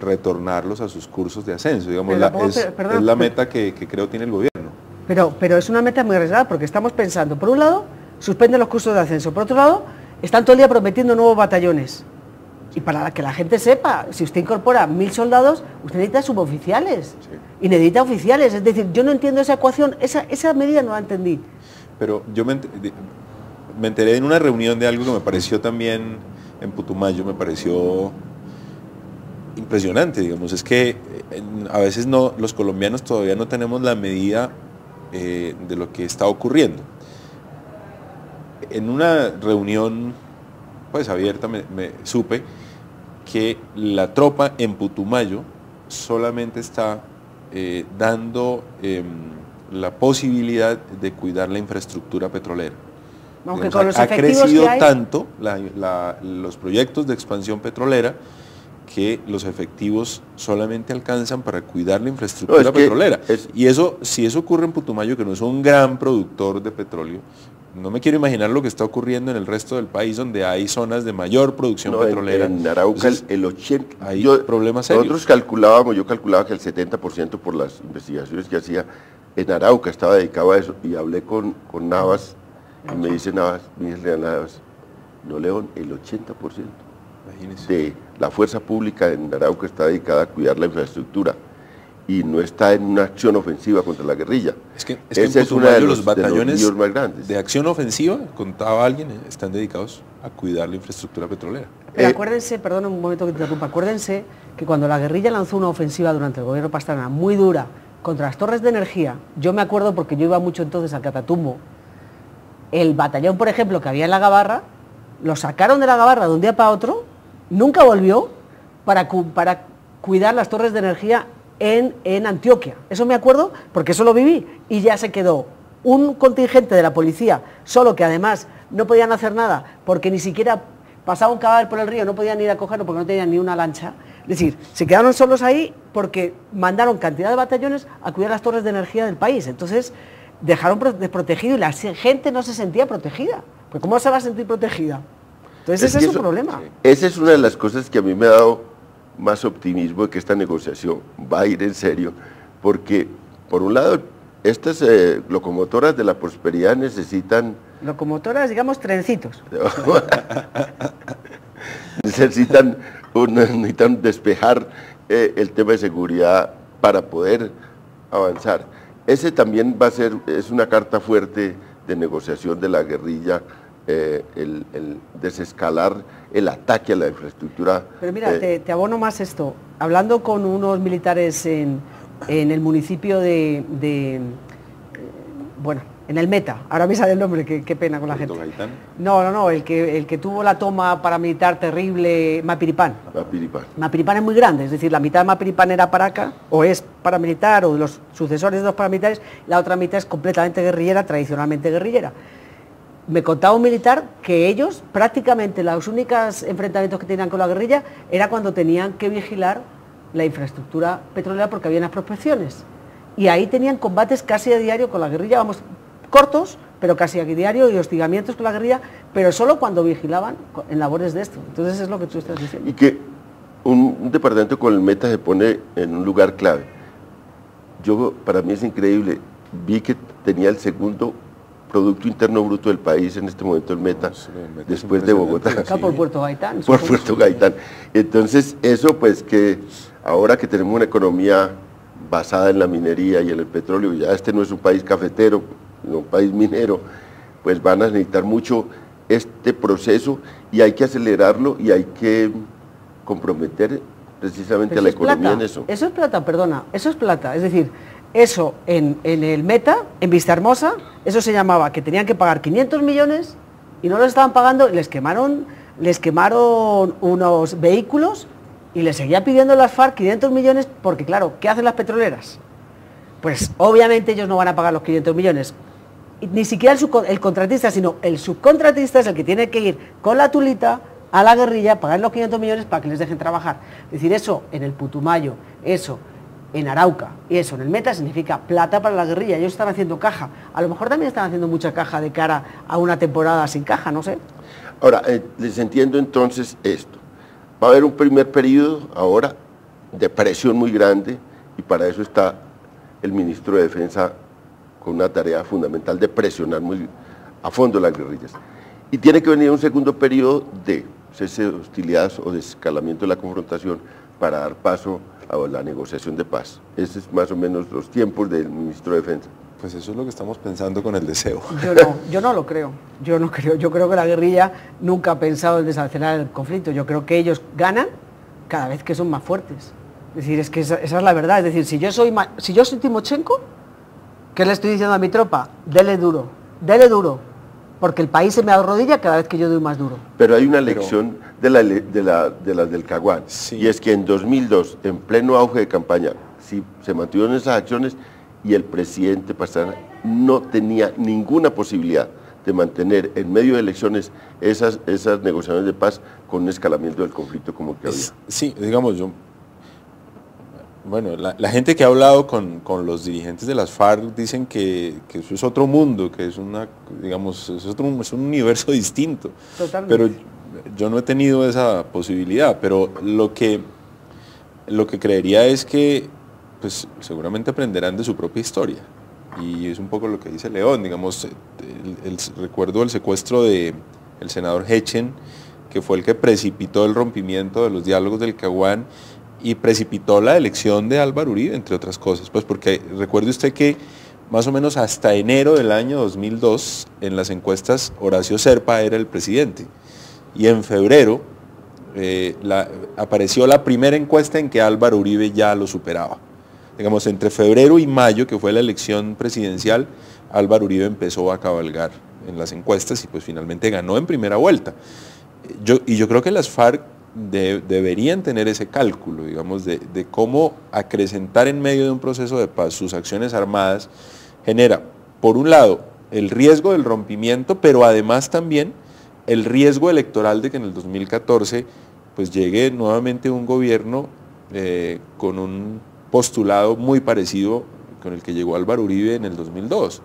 retornarlos a sus cursos de ascenso. Digamos, es la meta que creo tiene el gobierno. Pero es una meta muy arriesgada porque estamos pensando, por un lado, suspenden los cursos de ascenso, por otro lado, están todo el día prometiendo nuevos batallones. Y para que la gente sepa, si usted incorpora 1000 soldados, usted necesita suboficiales, y necesita oficiales. Es decir, yo no entiendo esa ecuación, esa medida no la entendí. Pero yo me enteré en una reunión de algo que me pareció también en Putumayo, me pareció impresionante, digamos, es que a veces los colombianos todavía no tenemos la medida de lo que está ocurriendo. En una reunión pues abierta me supe que la tropa en Putumayo solamente está dando la posibilidad de cuidar la infraestructura petrolera. Aunque Digamos, con los ha efectivos crecido que hay... tanto los proyectos de expansión petrolera que los efectivos solamente alcanzan para cuidar la infraestructura petrolera. Y eso, si eso ocurre en Putumayo, que no es un gran productor de petróleo, no me quiero imaginar lo que está ocurriendo en el resto del país, donde hay zonas de mayor producción petrolera. En Arauca, entonces, el 80%, hay problemas serios. Nosotros yo calculaba que el 70% por las investigaciones que hacía en Arauca estaba dedicado a eso, y hablé con Navas, y me dice Navas, no, León, el 80% de la fuerza pública en Arauca está dedicada a cuidar la infraestructura y no está en una acción ofensiva contra la guerrilla. Es que en Putumayo los batallones más grandes de acción ofensiva, contaba alguien, están dedicados a cuidar la infraestructura petrolera. Pero acuérdense, perdón un momento que te interrumpa, acuérdense que cuando la guerrilla lanzó una ofensiva durante el gobierno Pastrana muy dura contra las torres de energía, yo me acuerdo porque yo iba mucho entonces al Catatumbo, el batallón, por ejemplo, que había en la Gabarra, lo sacaron de la Gabarra de un día para otro, nunca volvió para cuidar las torres de energía en Antioquia. Eso me acuerdo porque eso lo viví, y ya se quedó un contingente de la policía solo, que además no podían hacer nada porque ni siquiera pasaba un cadáver por el río, no podían ir a cogerlo porque no tenían ni una lancha. Es decir, se quedaron solos ahí porque mandaron cantidad de batallones a cuidar las torres de energía del país. Entonces dejaron desprotegido y la gente no se sentía protegida. Pues ¿cómo se va a sentir protegida? Entonces ese es un problema. Esa es una de las cosas que a mí me ha dado más optimismo de que esta negociación va a ir en serio, porque por un lado estas locomotoras de la prosperidad necesitan... Locomotoras, digamos, trencitos. necesitan despejar el tema de seguridad para poder avanzar. Ese también es una carta fuerte de negociación de la guerrilla, el desescalar el ataque a la infraestructura. Pero mira, te abono más esto. Hablando con unos militares en el municipio en el Meta, ahora me sale el nombre, qué pena con la gente. Gaitán. No, el que tuvo la toma paramilitar terrible, Mapiripán. Mapiripán es muy grande, es decir, la mitad de Mapiripán era paraca, o es paramilitar, o de los sucesores de los paramilitares, la otra mitad es completamente guerrillera, tradicionalmente guerrillera. Me contaba un militar que ellos, prácticamente los únicos enfrentamientos que tenían con la guerrilla era cuando tenían que vigilar la infraestructura petrolera porque había unas prospecciones. Y ahí tenían combates casi a diario con la guerrilla, vamos, cortos, pero casi a diario, y hostigamientos con la guerrilla, pero solo cuando vigilaban en labores de esto. Entonces es lo que tú estás diciendo. Y que un departamento con el Meta se pone en un lugar clave. Para mí es increíble, vi que tenía el segundo Producto Interno Bruto del país en este momento el Meta, después de Bogotá. Acá por Puerto Gaitán. Por Puerto Gaitán. Entonces eso pues que ahora que tenemos una economía basada en la minería y en el petróleo, ya este no es un país cafetero, un país minero, pues van a necesitar mucho este proceso y hay que acelerarlo y hay que comprometer precisamente a la economía en eso. Eso es plata, perdona, eso es plata, es decir, eso en el Meta, en Vistahermosa, eso se llamaba que tenían que pagar 500 millones y no los estaban pagando, les quemaron unos vehículos y les seguía pidiendo las FARC 500 millones porque claro, ¿qué hacen las petroleras? Pues obviamente ellos no van a pagar los 500 millones. Ni siquiera el contratista, sino el subcontratista es el que tiene que ir con la tulita a la guerrilla, pagar los 500 millones para que les dejen trabajar. Es decir, eso en el Putumayo, eso en Arauca y eso en el Meta significa plata para la guerrilla. Ellos están haciendo caja. A lo mejor también están haciendo mucha caja de cara a una temporada sin caja, no sé. Ahora, les entiendo entonces esto. Va a haber un primer periodo ahora de presión muy grande y para eso está el ministro de Defensa con una tarea fundamental de presionar muy a fondo las guerrillas. Y tiene que venir un segundo periodo de cese de hostilidades o de escalamiento de la confrontación para dar paso a la negociación de paz. Ese es más o menos los tiempos del ministro de Defensa. Pues eso es lo que estamos pensando con el deseo. Yo no lo creo. Yo creo que la guerrilla nunca ha pensado en desacelerar el conflicto. Yo creo que ellos ganan cada vez que son más fuertes. Es decir, es que esa es la verdad. Es decir, si yo soy Timochenko, ¿qué le estoy diciendo a mi tropa? Dele duro, porque el país se me arrodilla cada vez que yo doy más duro. Pero hay una lección de las del Caguán, sí. Y es que en 2002, en pleno auge de campaña, sí, se mantuvieron esas acciones y el presidente Pastrana no tenía ninguna posibilidad de mantener en medio de elecciones esas negociaciones de paz con un escalamiento del conflicto como que había. Sí, digamos bueno, la gente que ha hablado con los dirigentes de las FARC dicen que eso es otro mundo, que es es un universo distinto. Totalmente. Pero yo no he tenido esa posibilidad, pero lo que creería es que pues seguramente aprenderán de su propia historia. Y es un poco lo que dice León, digamos, recuerdo el secuestro del senador Hechen, que fue el que precipitó el rompimiento de los diálogos del Caguán y precipitó la elección de Álvaro Uribe, entre otras cosas, pues porque recuerde usted que más o menos hasta enero del año 2002, en las encuestas Horacio Serpa era el presidente, y en febrero apareció la primera encuesta en que Álvaro Uribe ya lo superaba. Digamos, entre febrero y mayo, que fue la elección presidencial, Álvaro Uribe empezó a cabalgar en las encuestas y pues finalmente ganó en primera vuelta. Yo creo que las FARC deberían tener ese cálculo, digamos, de cómo acrecentar en medio de un proceso de paz sus acciones armadas genera, por un lado, el riesgo del rompimiento, pero además también el riesgo electoral de que en el 2014 pues llegue nuevamente un gobierno con un postulado muy parecido con el que llegó Álvaro Uribe en el 2002.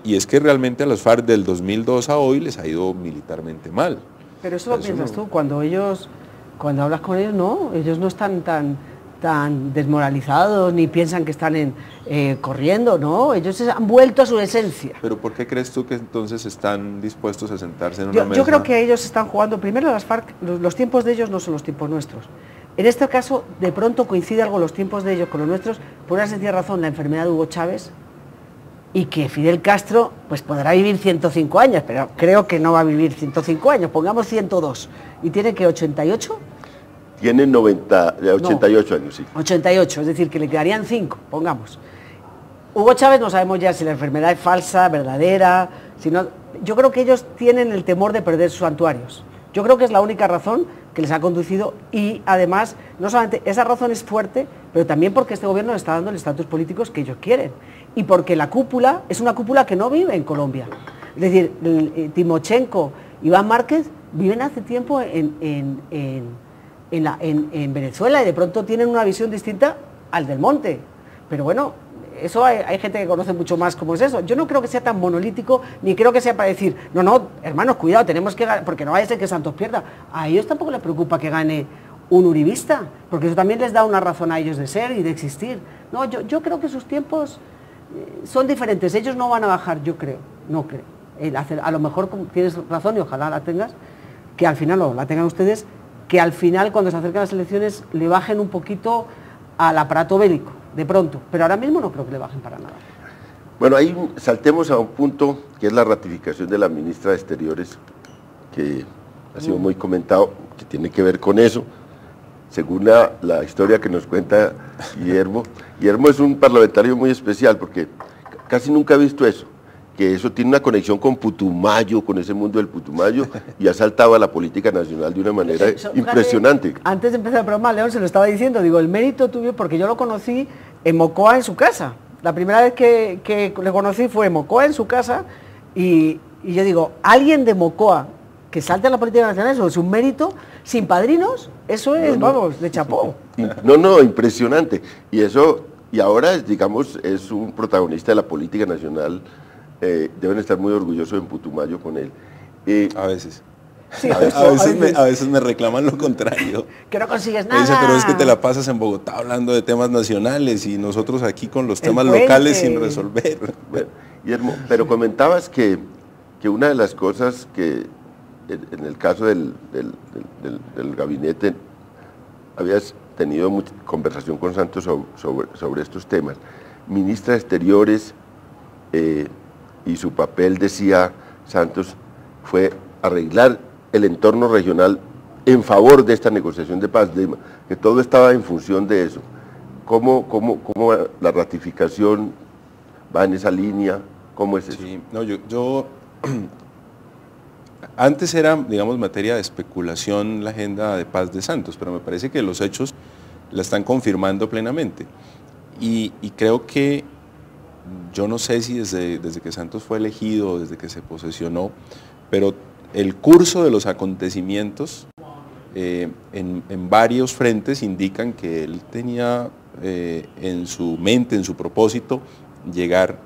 Y es que realmente a las FARC del 2002 a hoy les ha ido militarmente mal. Pero eso lo piensas tú, cuando hablas con ellos, no, ellos no están tan desmoralizados ni piensan que están corriendo, no, ellos han vuelto a su esencia. Pero ¿por qué crees tú que entonces están dispuestos a sentarse en una mesa? Yo creo que ellos están jugando, primero las FARC, los tiempos de ellos no son los tiempos nuestros. En este caso, de pronto coincide algo los tiempos de ellos con los nuestros, por una sencilla razón, la enfermedad de Hugo Chávez, y que Fidel Castro pues podrá vivir 105 años, pero creo que no va a vivir 105 años, pongamos 102. ¿Y tiene que 88? Tiene 88 años, sí. 88, es decir, que le quedarían 5, pongamos. Hugo Chávez no sabemos ya si la enfermedad es falsa, verdadera, yo creo que ellos tienen el temor de perder sus santuarios. Yo creo que es la única razón que les ha conducido y además, no solamente esa razón es fuerte, pero también porque este gobierno les está dando el estatus políticos que ellos quieren y porque la cúpula es una cúpula que no vive en Colombia. Es decir, Timochenko, Iván Márquez viven hace tiempo en Venezuela y de pronto tienen una visión distinta al del Monte. Pero bueno, eso hay gente que conoce mucho más cómo es eso. Yo no creo que sea tan monolítico, ni creo que sea para decir, no, hermanos, cuidado, tenemos que ganar, porque no vaya a ser que Santos pierda. A ellos tampoco les preocupa que gane un uribista, porque eso también les da una razón a ellos de ser y de existir. No, yo creo que sus tiempos son diferentes, ellos no van a bajar, yo creo, no creo. A lo mejor tienes razón y ojalá la tengas, que al final la tengan ustedes, que al final cuando se acercan las elecciones le bajen un poquito al aparato bélico, de pronto, pero ahora mismo no creo que le bajen para nada. Bueno, ahí saltemos a un punto que es la ratificación de la ministra de Exteriores, que ha sido muy comentado, que tiene que ver con eso. Según la historia que nos cuenta Guillermo es un parlamentario muy especial porque casi nunca he visto eso, que eso tiene una conexión con Putumayo, con ese mundo del Putumayo, y ha saltado a la política nacional de una manera impresionante. Antes de empezar el programa, León se lo estaba diciendo, digo, el mérito tuyo, porque yo lo conocí en Mocoa, en su casa. La primera vez que le conocí fue en Mocoa, en su casa, y yo digo, alguien de Mocoa que salte a la política nacional, eso es un mérito, sin padrinos, eso es, vamos, de chapó. No, impresionante. Y ahora, digamos, es un protagonista de la política nacional. Deben estar muy orgullosos en Putumayo con él. A veces. Sí, a veces me reclaman lo contrario. Que no consigues nada. Dice, pero es que te la pasas en Bogotá hablando de temas nacionales y nosotros aquí con los temas locales sin resolver. Bueno, Guillermo, pero comentabas que una de las cosas que en el caso del gabinete habías tenido mucha conversación con Santos sobre estos temas. Ministra de Exteriores, y su papel, decía Santos, fue arreglar el entorno regional en favor de esta negociación de paz, que todo estaba en función de eso. ¿Cómo la ratificación va en esa línea? ¿Cómo es eso? Sí, no, yo antes era, digamos, materia de especulación la agenda de paz de Santos, pero me parece que los hechos la están confirmando plenamente. Y creo que yo no sé si desde que Santos fue elegido, desde que se posesionó, pero el curso de los acontecimientos en varios frentes indican que él tenía en su mente, en su propósito, llegar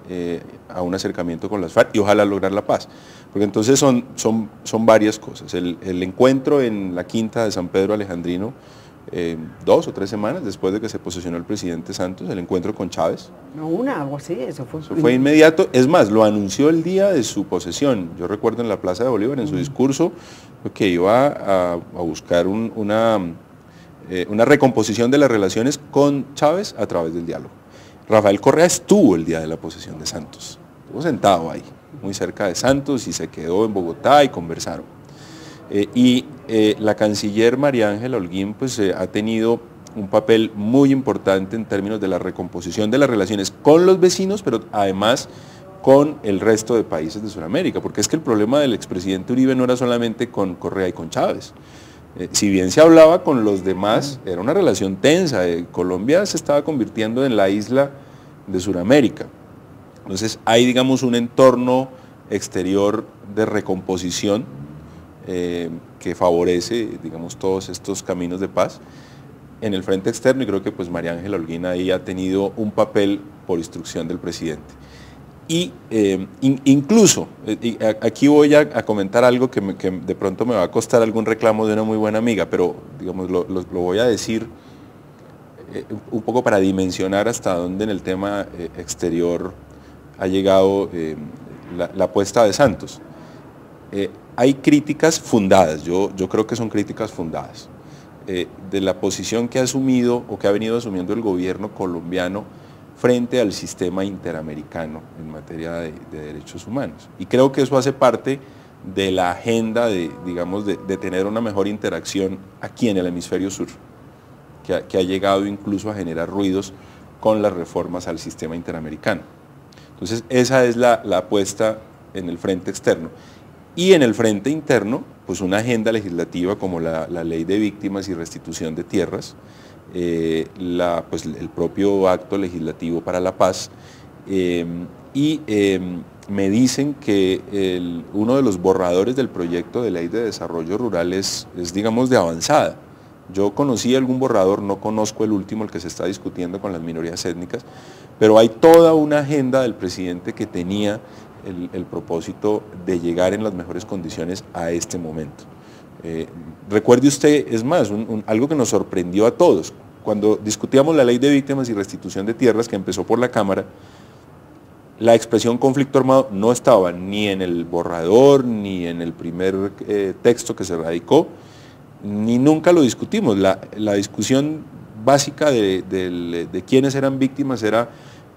a un acercamiento con las FARC y ojalá lograr la paz. Porque entonces son varias cosas. El encuentro en la Quinta de San Pedro Alejandrino, 2 o 3 semanas después de que se posesionó el presidente Santos, el encuentro con Chávez. No, algo así, eso fue inmediato. Es más, lo anunció el día de su posesión. Yo recuerdo en la Plaza de Bolívar, en su discurso, que iba a buscar una recomposición de las relaciones con Chávez a través del diálogo. Rafael Correa estuvo el día de la posesión de Santos. Estuvo sentado ahí, muy cerca de Santos, y se quedó en Bogotá y conversaron. La canciller María Ángela Holguín pues, ha tenido un papel muy importante en términos de la recomposición de las relaciones con los vecinos, pero además con el resto de países de Sudamérica, porque es que el problema del expresidente Uribe no era solamente con Correa y con Chávez. Si bien se hablaba con los demás, era una relación tensa. Colombia se estaba convirtiendo en la isla de Sudamérica. Entonces hay, digamos, un entorno exterior de recomposición que favorece, digamos, todos estos caminos de paz en el frente externo, y creo que pues María Ángela Holguín ahí ha tenido un papel por instrucción del presidente. Y incluso, aquí voy a comentar algo que de pronto me va a costar algún reclamo de una muy buena amiga, pero digamos lo voy a decir un poco para dimensionar hasta dónde en el tema exterior ha llegado la apuesta de Santos. Hay críticas fundadas, yo creo que son críticas fundadas, de la posición que ha asumido o que ha venido asumiendo el gobierno colombiano frente al sistema interamericano en materia de derechos humanos. Y creo que eso hace parte de la agenda de tener una mejor interacción aquí en el hemisferio sur, que ha llegado incluso a generar ruidos con las reformas al sistema interamericano. Entonces esa es la apuesta en el frente externo. Y en el frente interno, pues una agenda legislativa como la Ley de Víctimas y Restitución de Tierras, pues el propio acto legislativo para la paz, me dicen que uno de los borradores del proyecto de ley de desarrollo rural es digamos de avanzada. Yo conocí algún borrador, no conozco el último, el que se está discutiendo con las minorías étnicas, pero hay toda una agenda del presidente que tenía el propósito de llegar en las mejores condiciones a este momento. Recuerde usted, es más, algo que nos sorprendió a todos, cuando discutíamos la Ley de Víctimas y Restitución de Tierras, que empezó por la Cámara, la expresión conflicto armado no estaba ni en el borrador, ni en el primer texto que se radicó, ni nunca lo discutimos. La discusión básica de quiénes eran víctimas era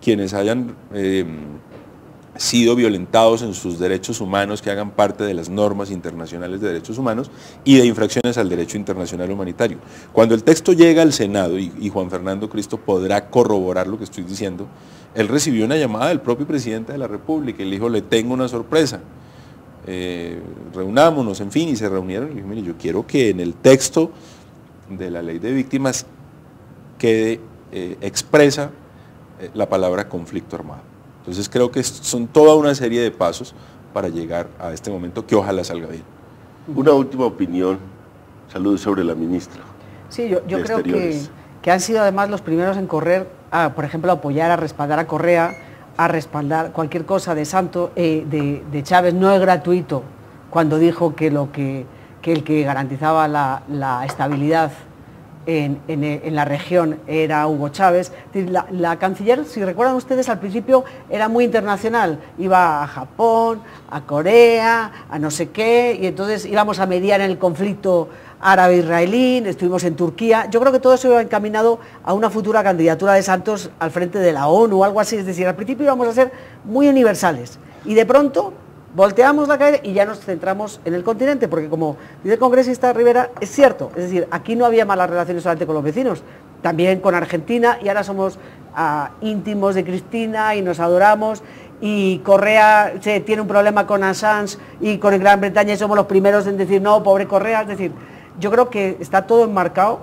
quienes hayan sido violentados en sus derechos humanos, que hagan parte de las normas internacionales de derechos humanos y de infracciones al derecho internacional humanitario. Cuando el texto llega al Senado, y Juan Fernando Cristo podrá corroborar lo que estoy diciendo, él recibió una llamada del propio presidente de la República y le dijo: le tengo una sorpresa, reunámonos, en fin, y se reunieron. Y dijo: mire, yo quiero que en el texto de la Ley de Víctimas quede expresa la palabra conflicto armado. Entonces creo que son toda una serie de pasos para llegar a este momento que ojalá salga bien. Una última opinión, saludos sobre la ministra. Sí, yo creo que han sido además los primeros en correr, por ejemplo, a apoyar, a respaldar a Correa, a respaldar cualquier cosa de de Chávez. No es gratuito cuando dijo que el que garantizaba la estabilidad en la región era Hugo Chávez. La canciller, si recuerdan ustedes, al principio era muy internacional, iba a Japón, a Corea, a no sé qué, y entonces íbamos a mediar en el conflicto árabe-israelí, estuvimos en Turquía. Yo creo que todo eso iba encaminado a una futura candidatura de Santos al frente de la ONU o algo así, es decir, al principio íbamos a ser muy universales y de pronto volteamos la cabeza y ya nos centramos en el continente, porque como dice el congresista Rivera, es cierto, es decir, aquí no había malas relaciones solamente con los vecinos, también con Argentina, y ahora somos íntimos de Cristina y nos adoramos, y Correa tiene un problema con Assange y con Gran Bretaña y somos los primeros en decir no, pobre Correa. Es decir, yo creo que está todo enmarcado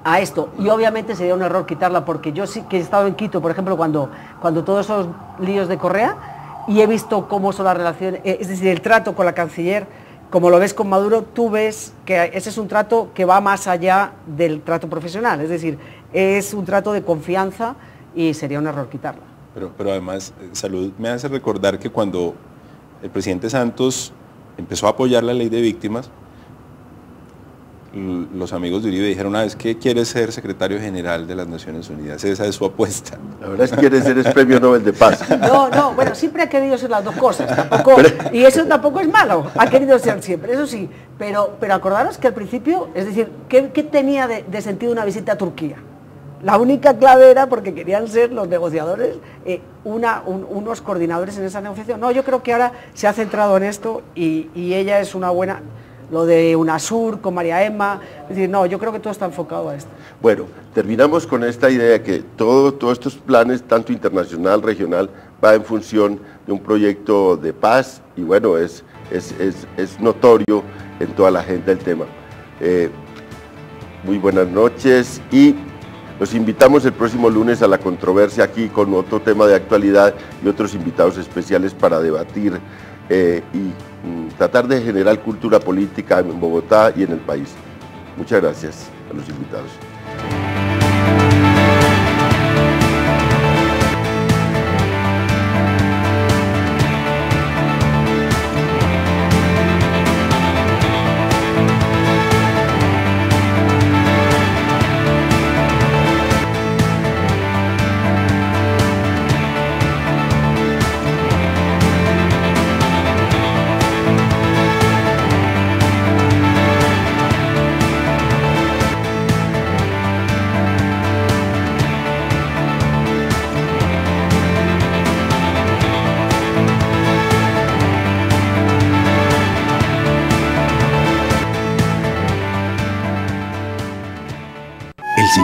a esto, y obviamente sería un error quitarla, porque yo sí que he estado en Quito, por ejemplo, cuando todos esos líos de Correa, y he visto cómo son las relaciones, es decir, el trato con la canciller, como lo ves con Maduro, tú ves que ese es un trato que va más allá del trato profesional, es decir, es un trato de confianza y sería un error quitarla. Pero además, Salud me hace recordar que cuando el presidente Santos empezó a apoyar la Ley de Víctimas, los amigos de Uribe dijeron: es que quiere ser secretario general de las Naciones Unidas, esa es su apuesta. La verdad es que quiere ser premio Nobel de Paz. No, bueno, siempre ha querido ser las dos cosas, tampoco, y eso tampoco es malo, ha querido ser siempre, eso sí, pero acordaros que al principio, es decir, ¿qué tenía de sentido una visita a Turquía? La única clave era porque querían ser los negociadores, unos coordinadores en esa negociación. No, yo creo que ahora se ha centrado en esto y ella es una buena... Lo de UNASUR con María Emma, es decir, no, yo creo que todo está enfocado a esto. Bueno, terminamos con esta idea que todos estos planes, tanto internacional, regional, va en función de un proyecto de paz, y bueno, es notorio en toda la agenda el tema. Muy buenas noches, y los invitamos el próximo lunes a La Controversia, aquí con otro tema de actualidad y otros invitados especiales para debatir y tratar de generar cultura política en Bogotá y en el país. Muchas gracias a los invitados.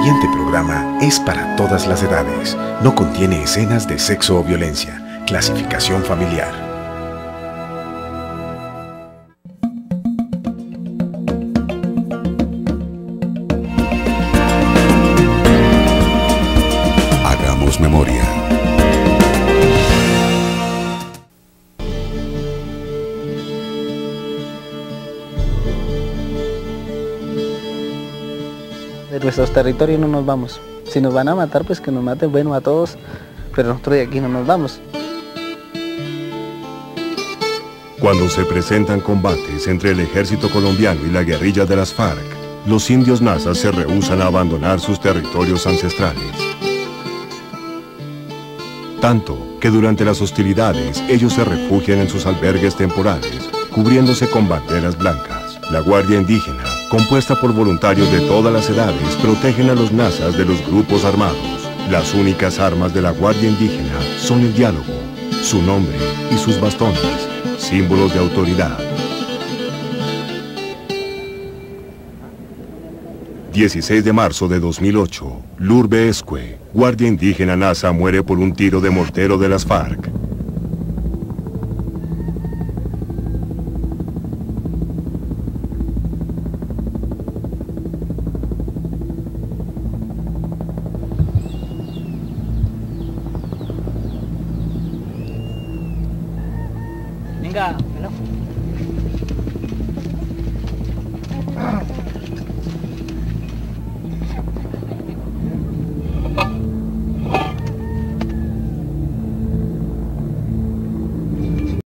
siguiente programa es para todas las edades. No contiene escenas de sexo o violencia. Clasificación familiar. Hagamos memoria. De nuestros territorios no nos vamos. Si nos van a matar, pues que nos maten, bueno, a todos, pero nosotros de aquí no nos vamos. Cuando se presentan combates entre el ejército colombiano y la guerrilla de las FARC, los indios nazas se rehúsan a abandonar sus territorios ancestrales. Tanto que durante las hostilidades ellos se refugian en sus albergues temporales, cubriéndose con banderas blancas. La Guardia Indígena, compuesta por voluntarios de todas las edades, protegen a los nazas de los grupos armados. Las únicas armas de la Guardia Indígena son el diálogo, su nombre y sus bastones, símbolos de autoridad. 16 de marzo de 2008, Lurbe Escue, Guardia Indígena Nasa, muere por un tiro de mortero de las FARC. Venga,